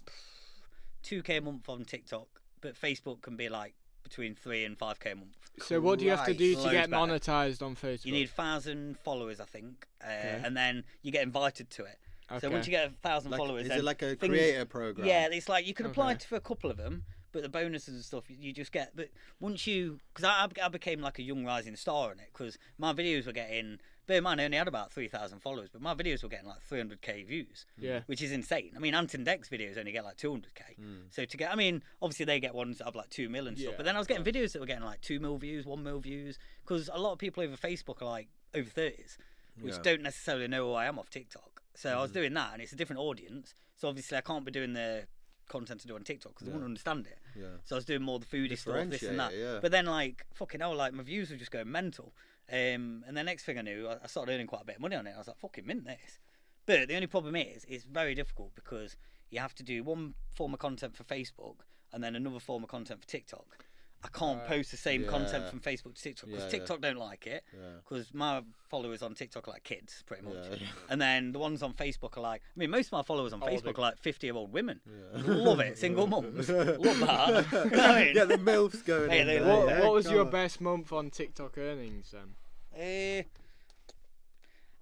2k a month on TikTok, but Facebook can be like between 3 and 5k a month. So what do you have to do to Loads get better. monetized on Facebook? You need 1,000 followers, I think, Okay. and then you get invited to it. So Okay. once you get 1,000 followers, Is then it like a things- creator program? Yeah, it's like you can apply Okay. for a couple of them, but the bonuses and stuff you just get. But once you, because I became like a young rising star on it, because my videos were getting. Bear in mind, I only had about 3,000 followers, but my videos were getting like 300k views, Yeah. which is insane. I mean, Anton Deck's videos only get like 200k. So to get, I mean, obviously they get ones that have like 2 mil and stuff, Yeah, but then I was of getting videos that were getting like 2 mil views, 1 mil views, because a lot of people over Facebook are like over 30s, which Yeah. don't necessarily know who I am off TikTok. So I was doing that, and it's a different audience. So obviously I can't be doing the content to do on TikTok because they wouldn't understand it. Yeah. So I was doing more the foodie stuff, this and that. Yeah. But then like fucking hell, like my views were just going mental. And the next thing I knew, I started earning quite a bit of money on it. I was like, fucking mint this. But the only problem is, it's very difficult because you have to do one form of content for Facebook and then another form of content for TikTok. I can't post the same content from Facebook to TikTok because TikTok don't like it because my followers on TikTok are like kids pretty much, and then the ones on Facebook are like, I mean, most of my followers on Facebook are like 50-year-old women. Love it, single mums, love that. I mean, yeah, the milfs going. What was your best month on TikTok earnings then?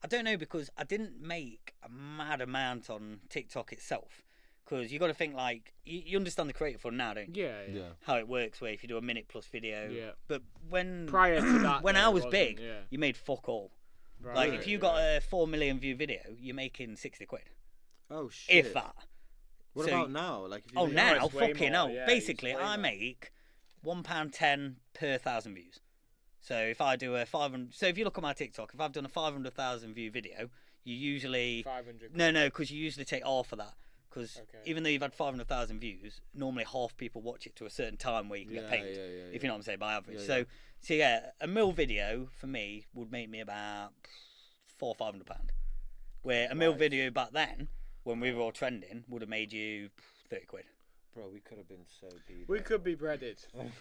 I don't know because I didn't make a mad amount on TikTok itself. Because you got to think like you understand the creator fund now, don't you? Yeah. How it works, where if you do a minute plus video. Yeah. But when prior to that, when I was big, you made fuck all. Right. Like if you got a 4 million view video, you're making 60 quid. Oh shit. If that. What about now? Like if you make... now it's way fucking more, hell. yeah, Basically, it's way I more. make £1.10 per 1,000 views. So if I do a 500, so if you look at my TikTok, if I've done a 500,000 view video, you usually 500. No, because you usually take half of that. Because even though you've had 500,000 views, normally half people watch it to a certain time where you can get paid. If you know what I'm saying, by average. So a mil video for me would make me about £400 or £500. Where a mil video back then, when we were all trending, would have made you 30 quid. Bro, we could have been so deep. We could be breaded.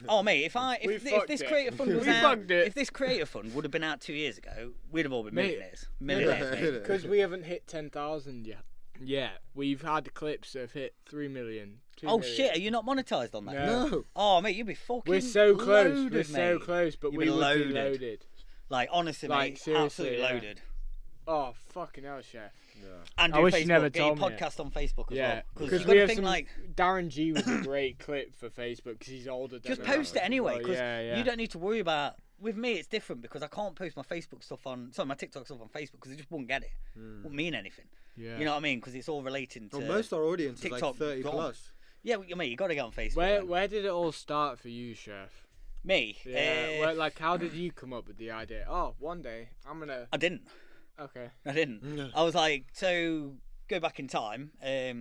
Oh mate, if this creator fund was out, if this creator fund would have been out 2 years ago, we'd have all been millionaires. Millionaires, because we haven't hit 10,000 yet. Yeah, we've had clips that have hit 3 million. 2 million. Shit, are you not monetized on that? No. Oh mate, you'd be fucking. We're so close. Loaded, We're so close, but You'd we be would loaded. be loaded. Like honestly, Like, mate, seriously, absolutely yeah. loaded. Oh fucking hell, chef. Yeah. And I do wish Facebook, you never get your told me podcast on Facebook as well. Because you we got to have think some. like, Darren G was a great clip for Facebook because he's older. just post it anyway. Because yeah. you don't need to worry about. With me, it's different because I can't post my Facebook stuff on, sorry, my TikTok stuff on Facebook because they just won't get it. Won't mean anything. Yeah. You know what I mean? Because it's all relating to. Well, most of our audience is TikTok like 30 gone. plus. Yeah, mate, you got to get on Facebook. Where did it all start for you, chef? Me? Yeah. Like, how did you come up with the idea? Oh, one day I'm gonna. I didn't. Okay. I didn't. I was like, so go back in time. I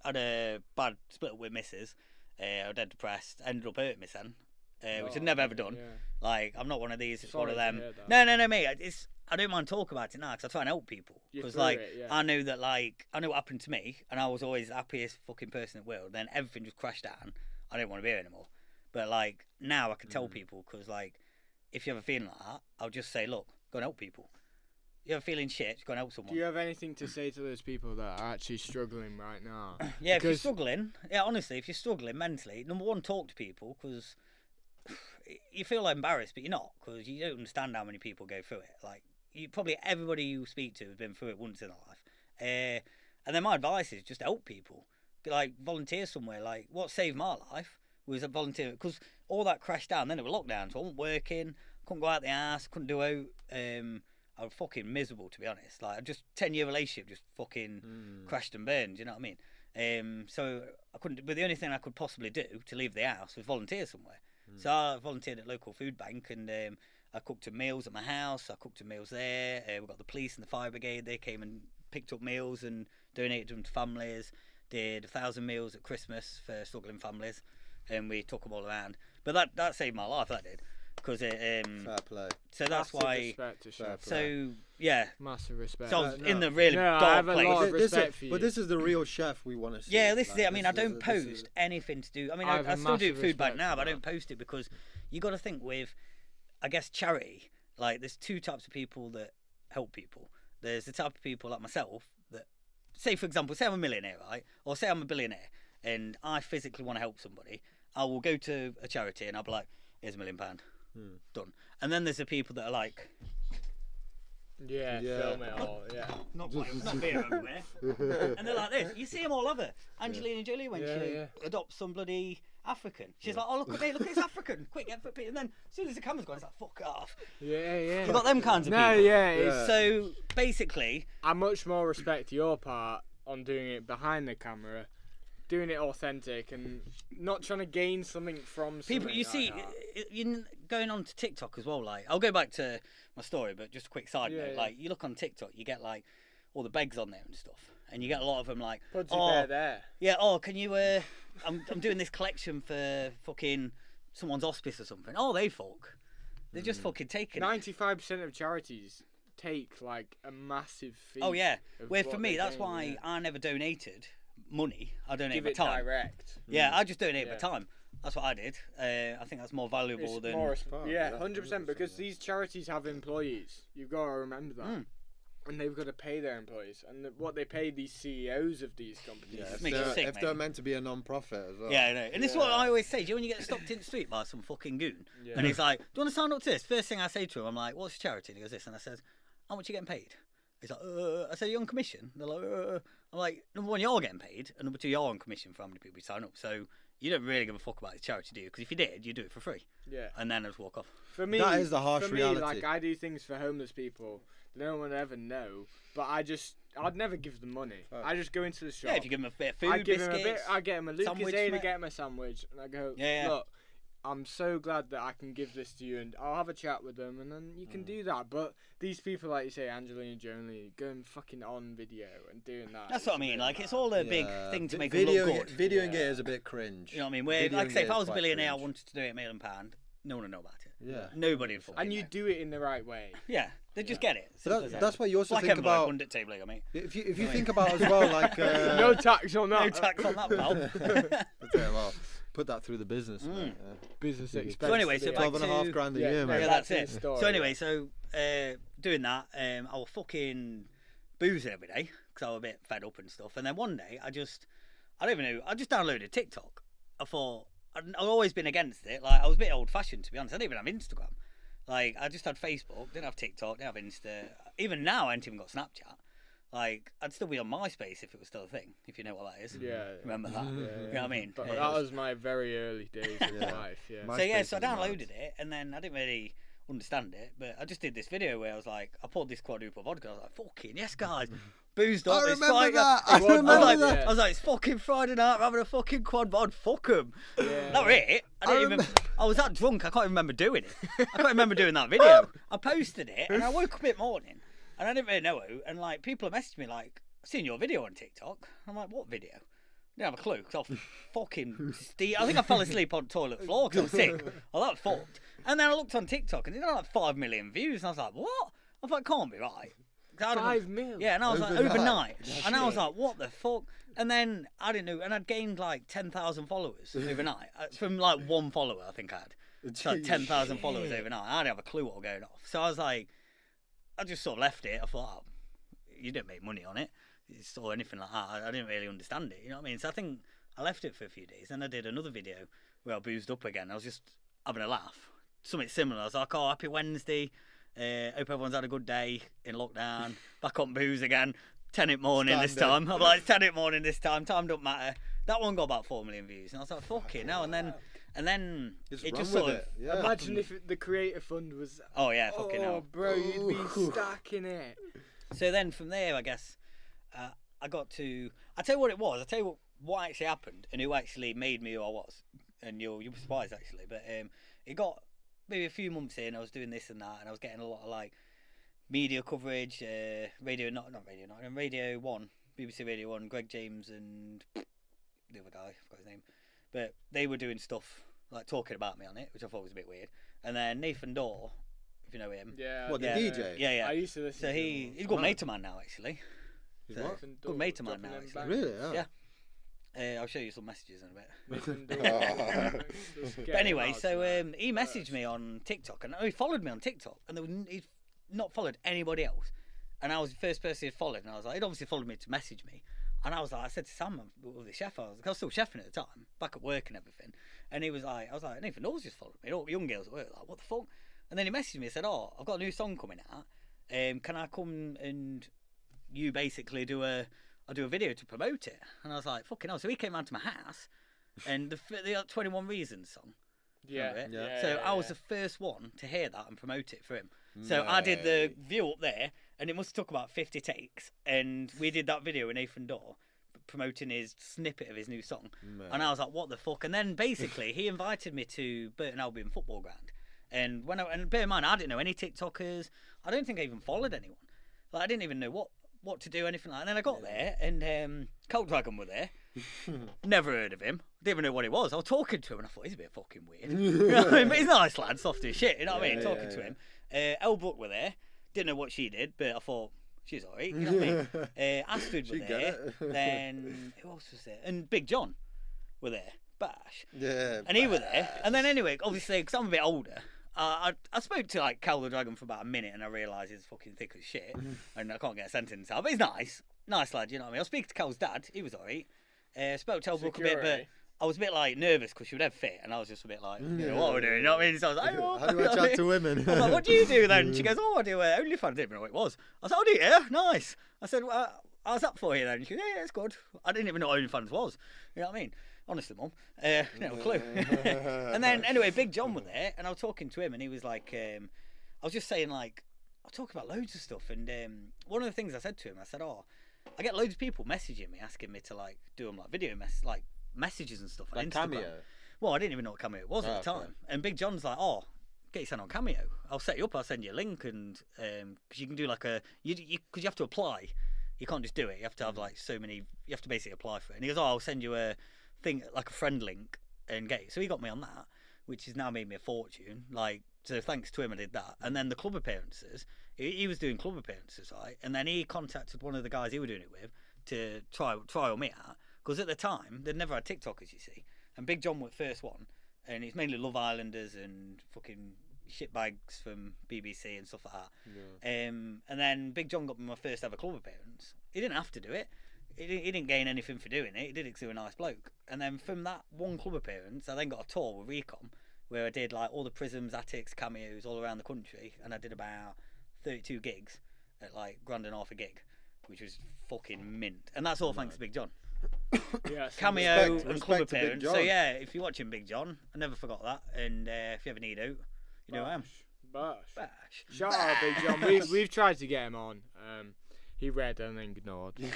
had a bad split up with missus. I was dead depressed. Ended up hurting me son, which I'd never ever done. Yeah. Like, I'm not one of these. It's Sorry one of to them. hear that. No, mate. I don't mind talking about it now because I try and help people. Because like, I know that like I know what happened to me, and I was always the happiest fucking person in the world. Then everything just crashed down. I didn't want to be here anymore. But like now I can tell people because like if you have a feeling like that, I'll just say, look, go and help people. You have a feeling shit, just go and help someone. Do you have anything to say to those people that are actually struggling right now? Yeah, if you're struggling, honestly, if you're struggling mentally, number one, talk to people because you feel embarrassed, but you're not because you don't understand how many people go through it. Like, probably everybody you speak to has been through it once in their life. And then my advice is just help people. Like, volunteer somewhere. Like, what saved my life was a volunteer because all that crashed down. Then it was lockdown, so I wasn't working, couldn't go out the house, couldn't do out. I was fucking miserable, to be honest. Like, just 10-year relationship just fucking crashed and burned. You know what I mean? So I couldn't. But the only thing I could possibly do to leave the house was volunteer somewhere. So I volunteered at local food bank, and I cooked up meals at my house. I cooked up meals there. We got the police and the fire brigade. They came and picked up meals and donated them to families. Did 1,000 meals at Christmas for struggling families, and we took them all around. But that saved my life. That did. Because fair play. So that's Massive why. Respect to chef. So yeah. Massive respect. So I was in the really I dark have a place. lot of respect for you. But this is the real chef we want to see. Yeah, this is like, it. I mean, I don't this post anything to do. I mean, I have I a still do massive food bank respect now, for but I that. don't post it because you got to think with, I guess, charity. Like, there's two types of people that help people. There's the type of people like myself that, say for example, say I'm a millionaire, right, or say I'm a billionaire, and I physically want to help somebody. I will go to a charity and I'll be like, here's £1 million. Done. And then there's the people that are like, Yeah, film it all. Yeah. not beer everywhere. And they're like this. You see them all over. Angelina Jolie when she adopts some bloody African. She's like, oh look at me, look, it's African. Quick, get for And then as soon as the camera's gone, it's like, fuck off. Yeah. You've got them kinds of people. No, yeah. So basically, I much more respect your part on doing it behind the camera, doing it authentic, and not trying to gain something from people. something You see, you going on to TikTok as well. Like, I'll go back to my story, but just a quick side note. Yeah. Like, you look on TikTok, you get like all the begs on there and stuff, and you get a lot of them like, Pudsey oh, Bear there. yeah, oh, can you? I'm doing this collection for fucking someone's hospice or something. Oh, they fuck. They're just fucking taking 95% of charities take like a massive fee. Oh yeah. Where what for me, they're that's getting, why yeah. I never donated money. I donated Give my it time. direct. Yeah, I just donated Yeah. my time. That's what I did. I think that's more valuable It's than. more, Part, yeah, yeah, 100%. Because 100%, these charities have employees. You've got to remember that. And they've got to pay their employees. And what they pay these CEOs of these companies. Yeah, if makes you they're, sick, if they're mate. meant to be a non-profit as well. Yeah, I know. And this is what I always say. Do you know when you get stopped in the street by some fucking goon? Yeah. And he's like, do you want to sign up to this? First thing I say to him, I'm like, what's your charity? And he goes, this. And I says, how much are you getting paid? He's like, I said, you're on commission? They're like, I'm like, number one, you're getting paid. And number two, you're on commission for how many people you sign up. So you don't really give a fuck about this charity, do you? Because if you did, you'd do it for free. Yeah. And then I'd walk off. For me, That is the harsh for reality. Me, like, I do things for homeless people. No one would ever know. But I'd never give them money. I just go into the shop. Yeah, if you give them a bit of food, I give biscuits. him a bit. I get him a sandwich, Lucasade, I mate. get him a sandwich, and I go, Yeah. look, I'm so glad that I can give this to you, and I'll have a chat with them, and then you can do that. But these people, like you say, Angelina Jolie, going fucking on video and doing that. That's what I mean. Like, it's all a big thing to make video them look good. Videoing it is a bit cringe. You know what I mean? Where, Videoing like I say, it if I is was a quite billionaire, I cringe. wanted to do it £1 million, no one would know about it. Yeah. Nobody would fucking And you know. do it in the right way. Yeah, they just get it. But Simple as that. that's why you also Black think envelope about under the table, mate. if you think about as well like No tax on that. No tax on that, pal. Okay, well, put that through the business. Mate, Business expense. So anyway, so back 12.5 grand a Yeah, year, no, mate. Yeah, that's That's it. his story, So anyway, so doing that, I was fucking boozing every day because I was a bit fed up and stuff. And then one day, I just downloaded TikTok. I thought I've always been against it. Like I was a bit old fashioned to be honest. I didn't even have Instagram. Like I just had Facebook, didn't have TikTok, didn't have Insta. Even now, I ain't even got Snapchat. Like I'd still be on MySpace if it was still a thing. If you know what that is. Yeah. Remember that? Yeah, You know what I mean? But Yeah, that was my very early days of Yeah. life. Yeah. My- So yeah, MySpace so I is mad. downloaded it, and then I didn't really understand it, but I just did this video where I was like, I poured this quadruple vodka. I was like, fucking yes, guys, boozed up. I it's remember Friday- that. I I was remember like, that. I was like, it's fucking Friday night. We're having a fucking quad vod. Fuck 'em. Yeah. That was it. I didn't even. remember- I was that drunk. I can't even remember doing it. I can't remember doing that video. I posted it, and I woke up in the morning, and I didn't really know who. And like people have messaged me like, I've seen your video on TikTok. I'm like, what video? Didn't have a clue because I was fucking I think I fell asleep on the toilet floor because I was sick. I was that fucked. And then I looked on TikTok and it had like 5 million views, and I was like, what? I thought, can't be right. 5 mil. Yeah, and I was like, Overnight. overnight. And I was like, what the fuck? And then I didn't know, and I'd gained like 10,000 followers overnight from like one follower. I think I had. It's like 10,000 followers overnight. I didn't have a clue what was going off. So I was like, I just sort of left it. I thought, oh, you don't make money on it. Or anything like that. I didn't really understand it, you know what I mean? So I think I left it for a few days. Then I did another video where I boozed up again. I was just having a laugh. Something similar. I was like, oh, happy Wednesday. Hope everyone's had a good day in lockdown. Back on booze again. 10 in the morning this time. I'm like, it's 10 in the morning this time. Time don't matter. That one got about 4 million views. And I was like, fucking hell. And then Just it run just with sort of... it. Yeah. Imagine if the creator fund was. Oh, yeah, fucking Oh, hell. bro, you'd be stacking it. So then from there, I guess, I got to... I'll tell you what it was. I'll tell you what actually happened and who actually made me who I was. And you'll be surprised, actually. But it got maybe a few months in. I was doing this and that, and I was getting a lot of, like, media coverage. Radio 1, BBC Radio 1, Greg James and the other guy, I forgot his name. But they were doing stuff, like, talking about me on it, which I thought was a bit weird. And then Nathan Dorr, if you know him. Yeah. What, the Yeah. DJ? Yeah, yeah. I used to listen So to he's him. a good mate of mine now, actually. He's So- what? Good mate of mine now, actually. Really? Yeah. Yeah. I'll show you some messages in a bit. But But anyway, so he messaged me on TikTok, and he followed me on TikTok, and he'd not followed anybody else. And I was the first person he'd followed, and I was like, he'd obviously followed me to message me. And I was like, I said to Sam, the chef, I was still chefing at the time, back at work and everything. And he was like, I was like, Nathan Knowles just followed me. All young girls at work, like, what the fuck? And then he messaged me and said, oh, I've got a new song coming out. Can I come and you basically I'll do a video to promote it? And I was like, fucking hell. So he came round to my house, and the 21 Reasons song. Yeah. Remember it? Yeah. So I was the first one to hear that and promote it for him. So I did the view up there, and it must have took about 50 takes. And we did that video with Nathan Dorr promoting his snippet of his new song. And I was like, what the fuck? And then basically he invited me to Burton Albion football ground. And bear in mind, I didn't know any TikTokers. I don't think I even followed anyone. Like I didn't even know what what to do, anything like that. And then I got there, and Colt Dragon were there. Never heard of him. Didn't even know what he was. I was talking to him, and I thought, he's a bit fucking weird. You know what I mean? But he's a nice lad, soft as shit. You know what I mean? Talking to him. Elle Brooke were there. Didn't know what she did, but I thought, she's alright. You know what I mean? Astrid were there. Then, who else was there? And Big John were there. Bash. Yeah. And he were there. And then anyway, obviously, because I'm a bit older, I spoke to like Cal the Dragon for about a minute, and I realised he's fucking thick as shit, and I can't get a sentence out. But he's nice lad. You know what I mean? I was speaking to Cal's dad. He was alright. Spoke to Elle Brooke a bit, but I was a bit like nervous because she was dead fit, and I was just a bit like, you know, what are we doing? You know what I mean? So I was like, oh, how do I chat to women? I was like, what do you do then? She goes, oh, I do OnlyFans. I didn't even know what it was. I was like, oh, do you? Nice. I said, well, how's that for you then? She goes, yeah, it's good. I didn't even know what OnlyFans was. You know what I mean? Honestly, Mum, no clue. And then anyway, Big John was there, and I was talking to him, and he was like, I was just saying like, I talk about loads of stuff, and one of the things I said to him, I said, oh, I get loads of people messaging me asking me to like do them like video messages and stuff on Instagram. Cameo. Well, I didn't even know what Cameo was at the time, and Big John's like, oh, get yourself on Cameo. I'll set you up. I'll send you a link, and because you can do like because you have to apply. You can't just do it. You have to have like so many. You have to basically apply for it. And he goes, oh, I'll send you a thing like a friend link and get it. So he got me on that, which has now made me a fortune. Like, so thanks to him, I did that. And then the club appearances, he was doing club appearances, right? And then he contacted one of the guys he were doing it with to trial me out, because at the time they'd never had TikTokers, you see. And Big John was the first one, and it's mainly Love Islanders and fucking shitbags from BBC and stuff like that. Yeah. And then Big John got me my first ever club appearance. He didn't have to do it. He didn't gain anything for doing it. He did it because he was a nice bloke. And then from that one club appearance, I then got a tour with Recom, where I did like all the prisms, attics, cameos all around the country, and I did about 32 gigs at like £1.50 a gig, which was fucking mint. And that's all thanks to Big John. Yeah, cameo and club appearance. So yeah, if you're watching Big John, I never forgot that. And if you ever need out, you know who I am. Bash. Shout out Big John. We've tried to get him on. He read and ignored. But,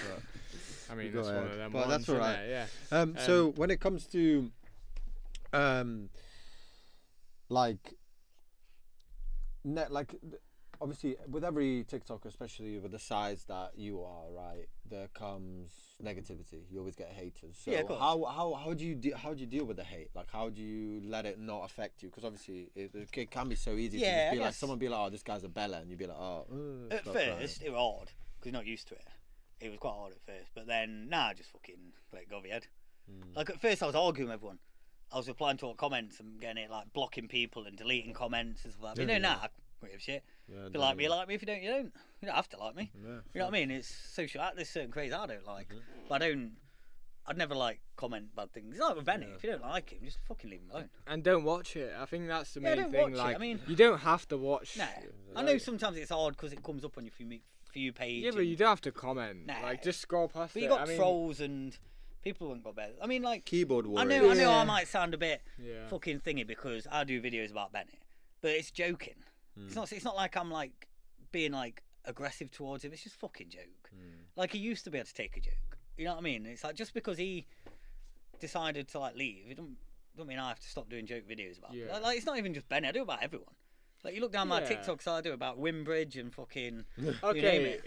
I mean, that's one of them. But that's all right. Yeah. So when it comes to, obviously with every TikTok, especially with the size that you are, right, there comes negativity. You always get haters. So yeah, how do you deal with the hate? Like, how do you let it not affect you? Because obviously it can be so easy to just be like, someone be like, oh, this guy's a bella, and you'd be like, oh. At first, it was hard because you're not used to it. It was quite hard at first, but then just fucking let it go over your head. Like at first, I was arguing with everyone. I was replying to all comments and getting it like blocking people and deleting comments and stuff like that. But I don't give a shit. Yeah, if you like me, you like me. If you don't, you don't. You don't have to like me. Yeah, you know what I mean? It's social. There's certain craze I don't like, but I'd never like comment bad things. It's like with Bennett. If you don't like him, just fucking leave him alone. And don't watch it. I think that's the main thing. Watch it. I mean, you don't have to watch. No, I know sometimes it's hard because it comes up on your For You page. Yeah, but you don't have to comment. Like, just scroll past it. But you got trolls and people haven't got better. I mean, like keyboard warriors. I know I might sound a bit fucking thingy because I do videos about Bennett, but it's joking. It's not like I'm like being like aggressive towards him. It's just fucking joke. Like he used to be able to take a joke. You know what I mean? It's like just because he decided to like leave, it don't mean I have to stop doing joke videos about him. Like it's not even just Bennett. I do it about everyone. Like you look down my TikToks, I do about Wimbridge and fucking. Okay,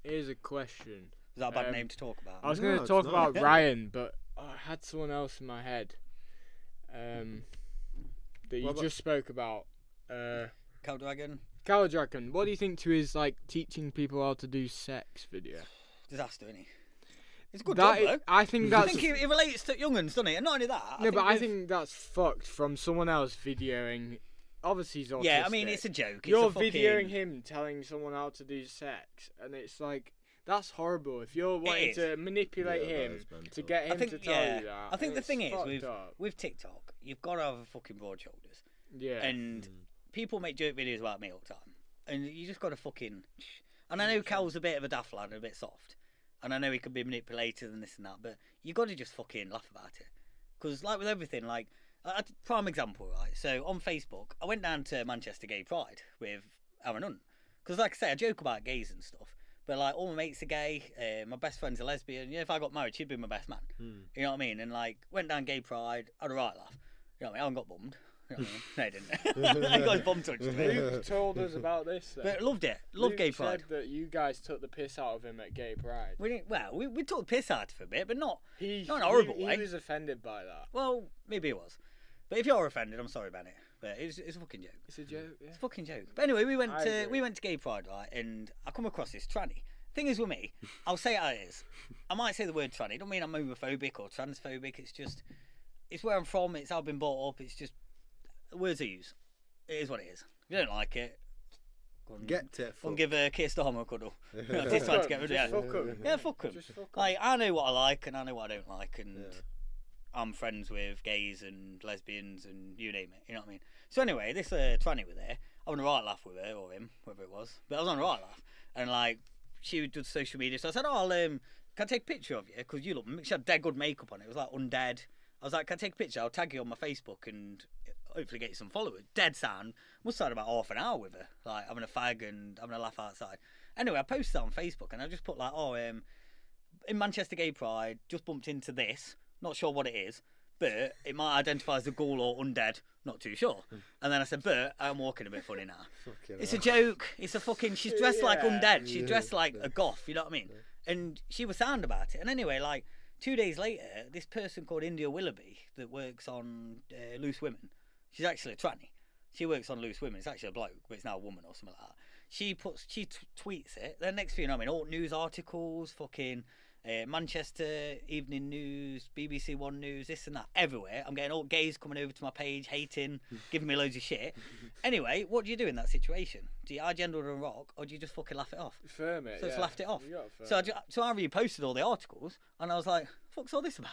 here's a question. Is that a bad name to talk about? I was going to talk about Ryan, but I had someone else in my head. That you just spoke about. Cal Dragon. What do you think to his like teaching people how to do sex video? Disaster, isn't he? It's a good job, though. I think he relates to young'uns, doesn't he? And not only that. I think that's fucked from someone else videoing. Obviously, he's autistic. Yeah, I mean, it's a joke. You're videoing him telling someone how to do sex, and it's like that's horrible. If you're wanting to manipulate him to get him to tell you that, I think the thing is with TikTok, you've got to have fucking broad shoulders. Yeah. And people make joke videos about me all the time, and you just got to fucking. And I know Cal's a bit of a daft lad and a bit soft. And I know he could be manipulated and this and that, but you got to just fucking laugh about it. Because, like with everything, like, prime example, right? So, on Facebook, I went down to Manchester Gay Pride with Aaron Hunt. Because, like I say, I joke about gays and stuff. But, like, all my mates are gay. My best friend's a lesbian. If I got married, she'd be my best man. You know what I mean? And, like, went down Gay Pride, had a right laugh. You know what I mean? I haven't got bummed. You know what I mean? No, he didn't. He got his bum touched. Luke told us about this. Then. But loved it. Loved Luke gay pride. said that you guys took the piss out of him at gay pride. We didn't, well, we took the piss out of it a bit, but not He, in a horrible he way. He was offended by that. Well, maybe it was. But if you're offended, I'm sorry, Bennett. But it's a fucking joke. It's a joke. Yeah. It's a fucking joke. But anyway, we went I to agree. gay pride, right? And I come across this tranny. Thing is with me, I'll say it how it is. I might say the word tranny. It don't mean I'm homophobic or transphobic. It's where I'm from. It's how I've been brought up. It's just the words I use. It is what it is. If you don't like it, go and Get give Keir Starmer a cuddle. Just trying to get rid of it. Fuck 'em. Yeah, fuck 'em. Just fuck 'em. Like, I know what I like and I know what I don't like, and Yeah. I'm friends with gays and lesbians and you name it. You know what I mean? So anyway, this tranny was there. I was on a right laugh with her or him, whoever it was. But I was on a right laugh, and like she would do social media. So I said, "Oh, can I take a picture of you? Because you look, she had dead good makeup on it. It was like undead." I was like, "Can I take a picture? I'll tag you on my Facebook and hopefully get you some followers." Dead sound. Must have had about half an hour with her, like having a fag and having a laugh outside. Anyway, I posted that on Facebook and I just put like, "Oh, in Manchester Gay Pride, just bumped into this. Not sure what it is, but it might identify as a ghoul or undead. Not too sure." And then I said, "But I'm walking a bit funny now." It's a joke. It's a fucking. She's dressed like undead. She's dressed like a goth. You know what I mean? And she was sound about it. And anyway, like 2 days later, this person called India Willoughby that works on Loose Women. She's actually a tranny. She works on Loose Women. It's actually a bloke, but it's now a woman or something like that. She tweets it. Then next thing you know, I mean, all news articles, fucking Manchester Evening News, BBC One News, this and that, everywhere. I'm getting all gays coming over to my page, hating, giving me loads of shit. Anyway, what do you do in that situation? Do you agenda on a rock, or do you just fucking laugh it off? Firm it. So yeah. it's laughed it off. You gotta firm So it. so I reposted all the articles, and I was like, "Fuck's all this about?"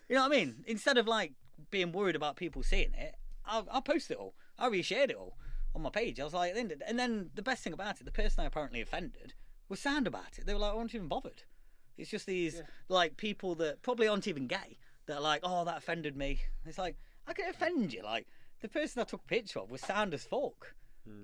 You know what I mean? Instead of like being worried about people seeing it, I posted it all. I reshared it all on my page. I was like, and then the best thing about it, the person I apparently offended was sound about it. They were like, "I wasn't even bothered." It's just these like people that probably aren't even gay that are like, "Oh, that offended me." It's like, I could offend you. Like the person I took a picture of was sound as fuck.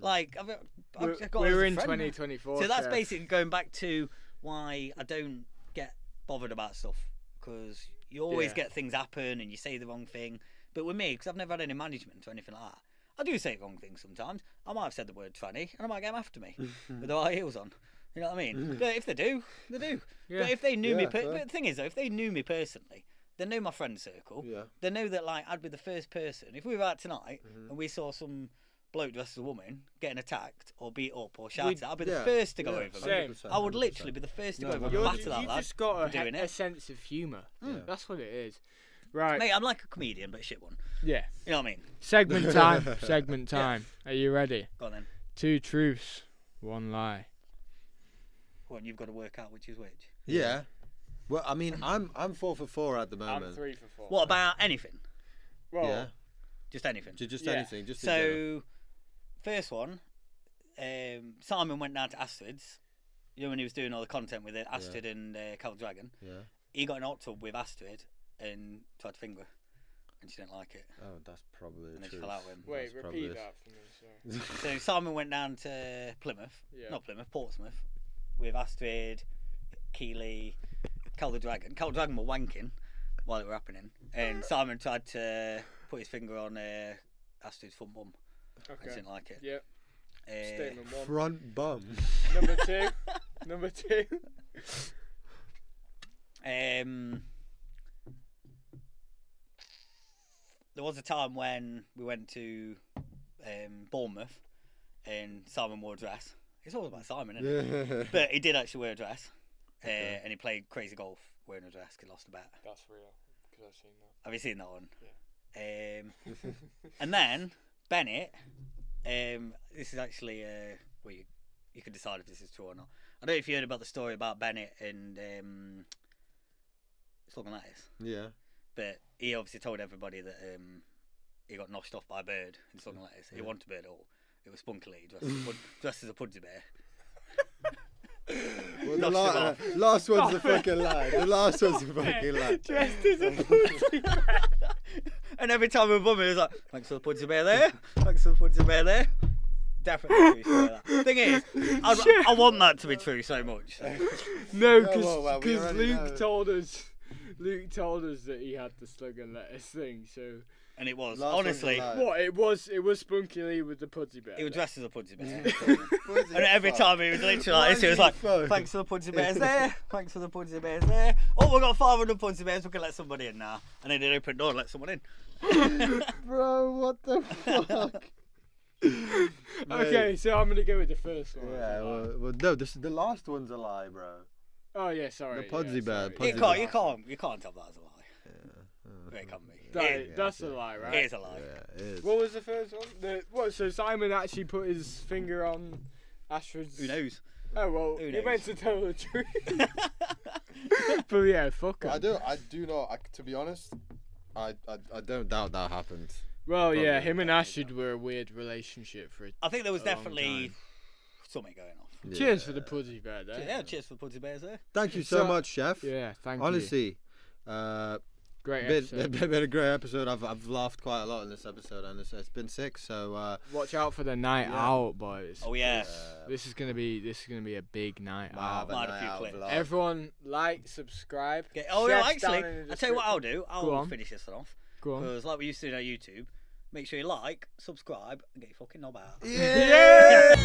Like I've got we're her as a in friend now. 2024. So that's Chef. basically going back to why I don't get bothered about stuff, because you always get things happen and you say the wrong thing. But with me, because I've never had any management or anything like that, I do say wrong things sometimes. I might have said the word tranny and I might get them after me with the high heels on. You know what I mean? But if they do, they do. Yeah. But if they knew me, fair. but the thing is though, if they knew me personally, they know my friend circle. Yeah. They know that like I'd be the first person. If we were out tonight and we saw some bloke dressed as a woman getting attacked or beat up or shouted at, I'd be the first to go over. Same. I would literally be the first to go over and You batter that lad just got for doing a it. sense of humour. Yeah. That's what it is. Right. Mate, I'm like a comedian, but a shit one. Yeah. You know what I mean? Segment time. Segment time. Are you ready? Go on then. 2 truths, 1 lie. Well, you've got to work out which is which. Yeah. Well, I mean, I'm 4 for 4 at the moment. I'm 3 for 4. What about anything? Well, Yeah. Just anything. Just Yeah. anything. Just in general. So, first one, Simon went down to Astrid's. You know when he was doing all the content with it, Astrid and Cal Dragon. Yeah. He got in a hot tub with Astrid and tried to finger her, and she didn't like it, Oh, that's probably and then she true. fell out with him. wait, That's repeat probably- that for me. Sorry. So Simon went down to Plymouth, Yeah. not Plymouth, Portsmouth, with Astrid, Keeley, Cal the Dragon. Cal the Dragon were wanking while it were happening, and Simon tried to put his finger on Astrid's front bum. I just Okay. didn't like it. Yep. Statement 1. Front bum. Number 2. Number 2. There was a time when we went to Bournemouth and Simon wore a dress. It's all about Simon, isn't it? Yeah. But he did actually wear a dress, and he played crazy golf wearing a dress. He lost a bet. That's real, because I've seen that. Have you seen that one? Yeah. And then Bennett. This is actually well, you can decide if this is true or not. I don't know if you heard about the story about Bennett and something like this. Yeah. But he obviously told everybody that he got noshed off by a bird and something like this. He wanted a bird at all. It was Spunky dressed as a pudsey bear. Well, Knocked him off. last one's the fucking lie. The last one's the fucking lie. Dressed as a pussy. And every time we were bumming, he was like, "Thanks for the pudsey bear there. Thanks for the pudsey bear there." Definitely true. Like that. Thing is, I want that to be true so much. So. No, well, we because already Luke know. told us. Luke told us that he had the slug and lettuce thing, so And it was Last one's honestly. alive. What it was Spunky Lee with the Pudsey Bear. He was dressed as a Pudsey Bear. Pudsey And every fuck. time he was literally like this, he was like, Pudsey fuck. thanks for the Pudsey Bears there, thanks for the Pudsey Bears there. Oh, we've got 500 Pudsey Bears, we can let somebody in now. And then they'd open the door and let someone in. Bro, what the fuck? Okay, so I'm gonna go with the first one. Yeah, well, no, this is the last one's a lie, bro. Oh yeah, sorry. The Pudsey Bear, sorry. Pudsey You can't tell that as a lie. It can't be. That's a lie, right? It is a lie. Yeah, it is. What was the first one? What? So Simon actually put his finger on Astrid's. Who knows? Oh well, Who he knows? meant to tell the truth. But yeah, fuck him. I do not. To be honest, I don't doubt that happened. Well, yeah, Probably. him and Astrid were a weird relationship for. I think there was A long definitely time. something going on. Cheers for the Pudsey Bear, there. Yeah, cheers for the Pudsey Bears there. Thank you so So- much, Chef. Yeah, thank you. Honestly, Great been episode. a great episode. I've laughed quite a lot in this episode, and it's been sick. So Watch out for the night Yeah. out, boys. Oh yeah. This is gonna be a big night out. Might have a few clips. Everyone, like, subscribe. Okay. Oh yeah, Chef's down actually, in the I'll tell you what I'll description. do. Go I'll on. finish this one off. Go on. Because like we used to do on YouTube, make sure you like, subscribe, and get your fucking knob out. Yeah.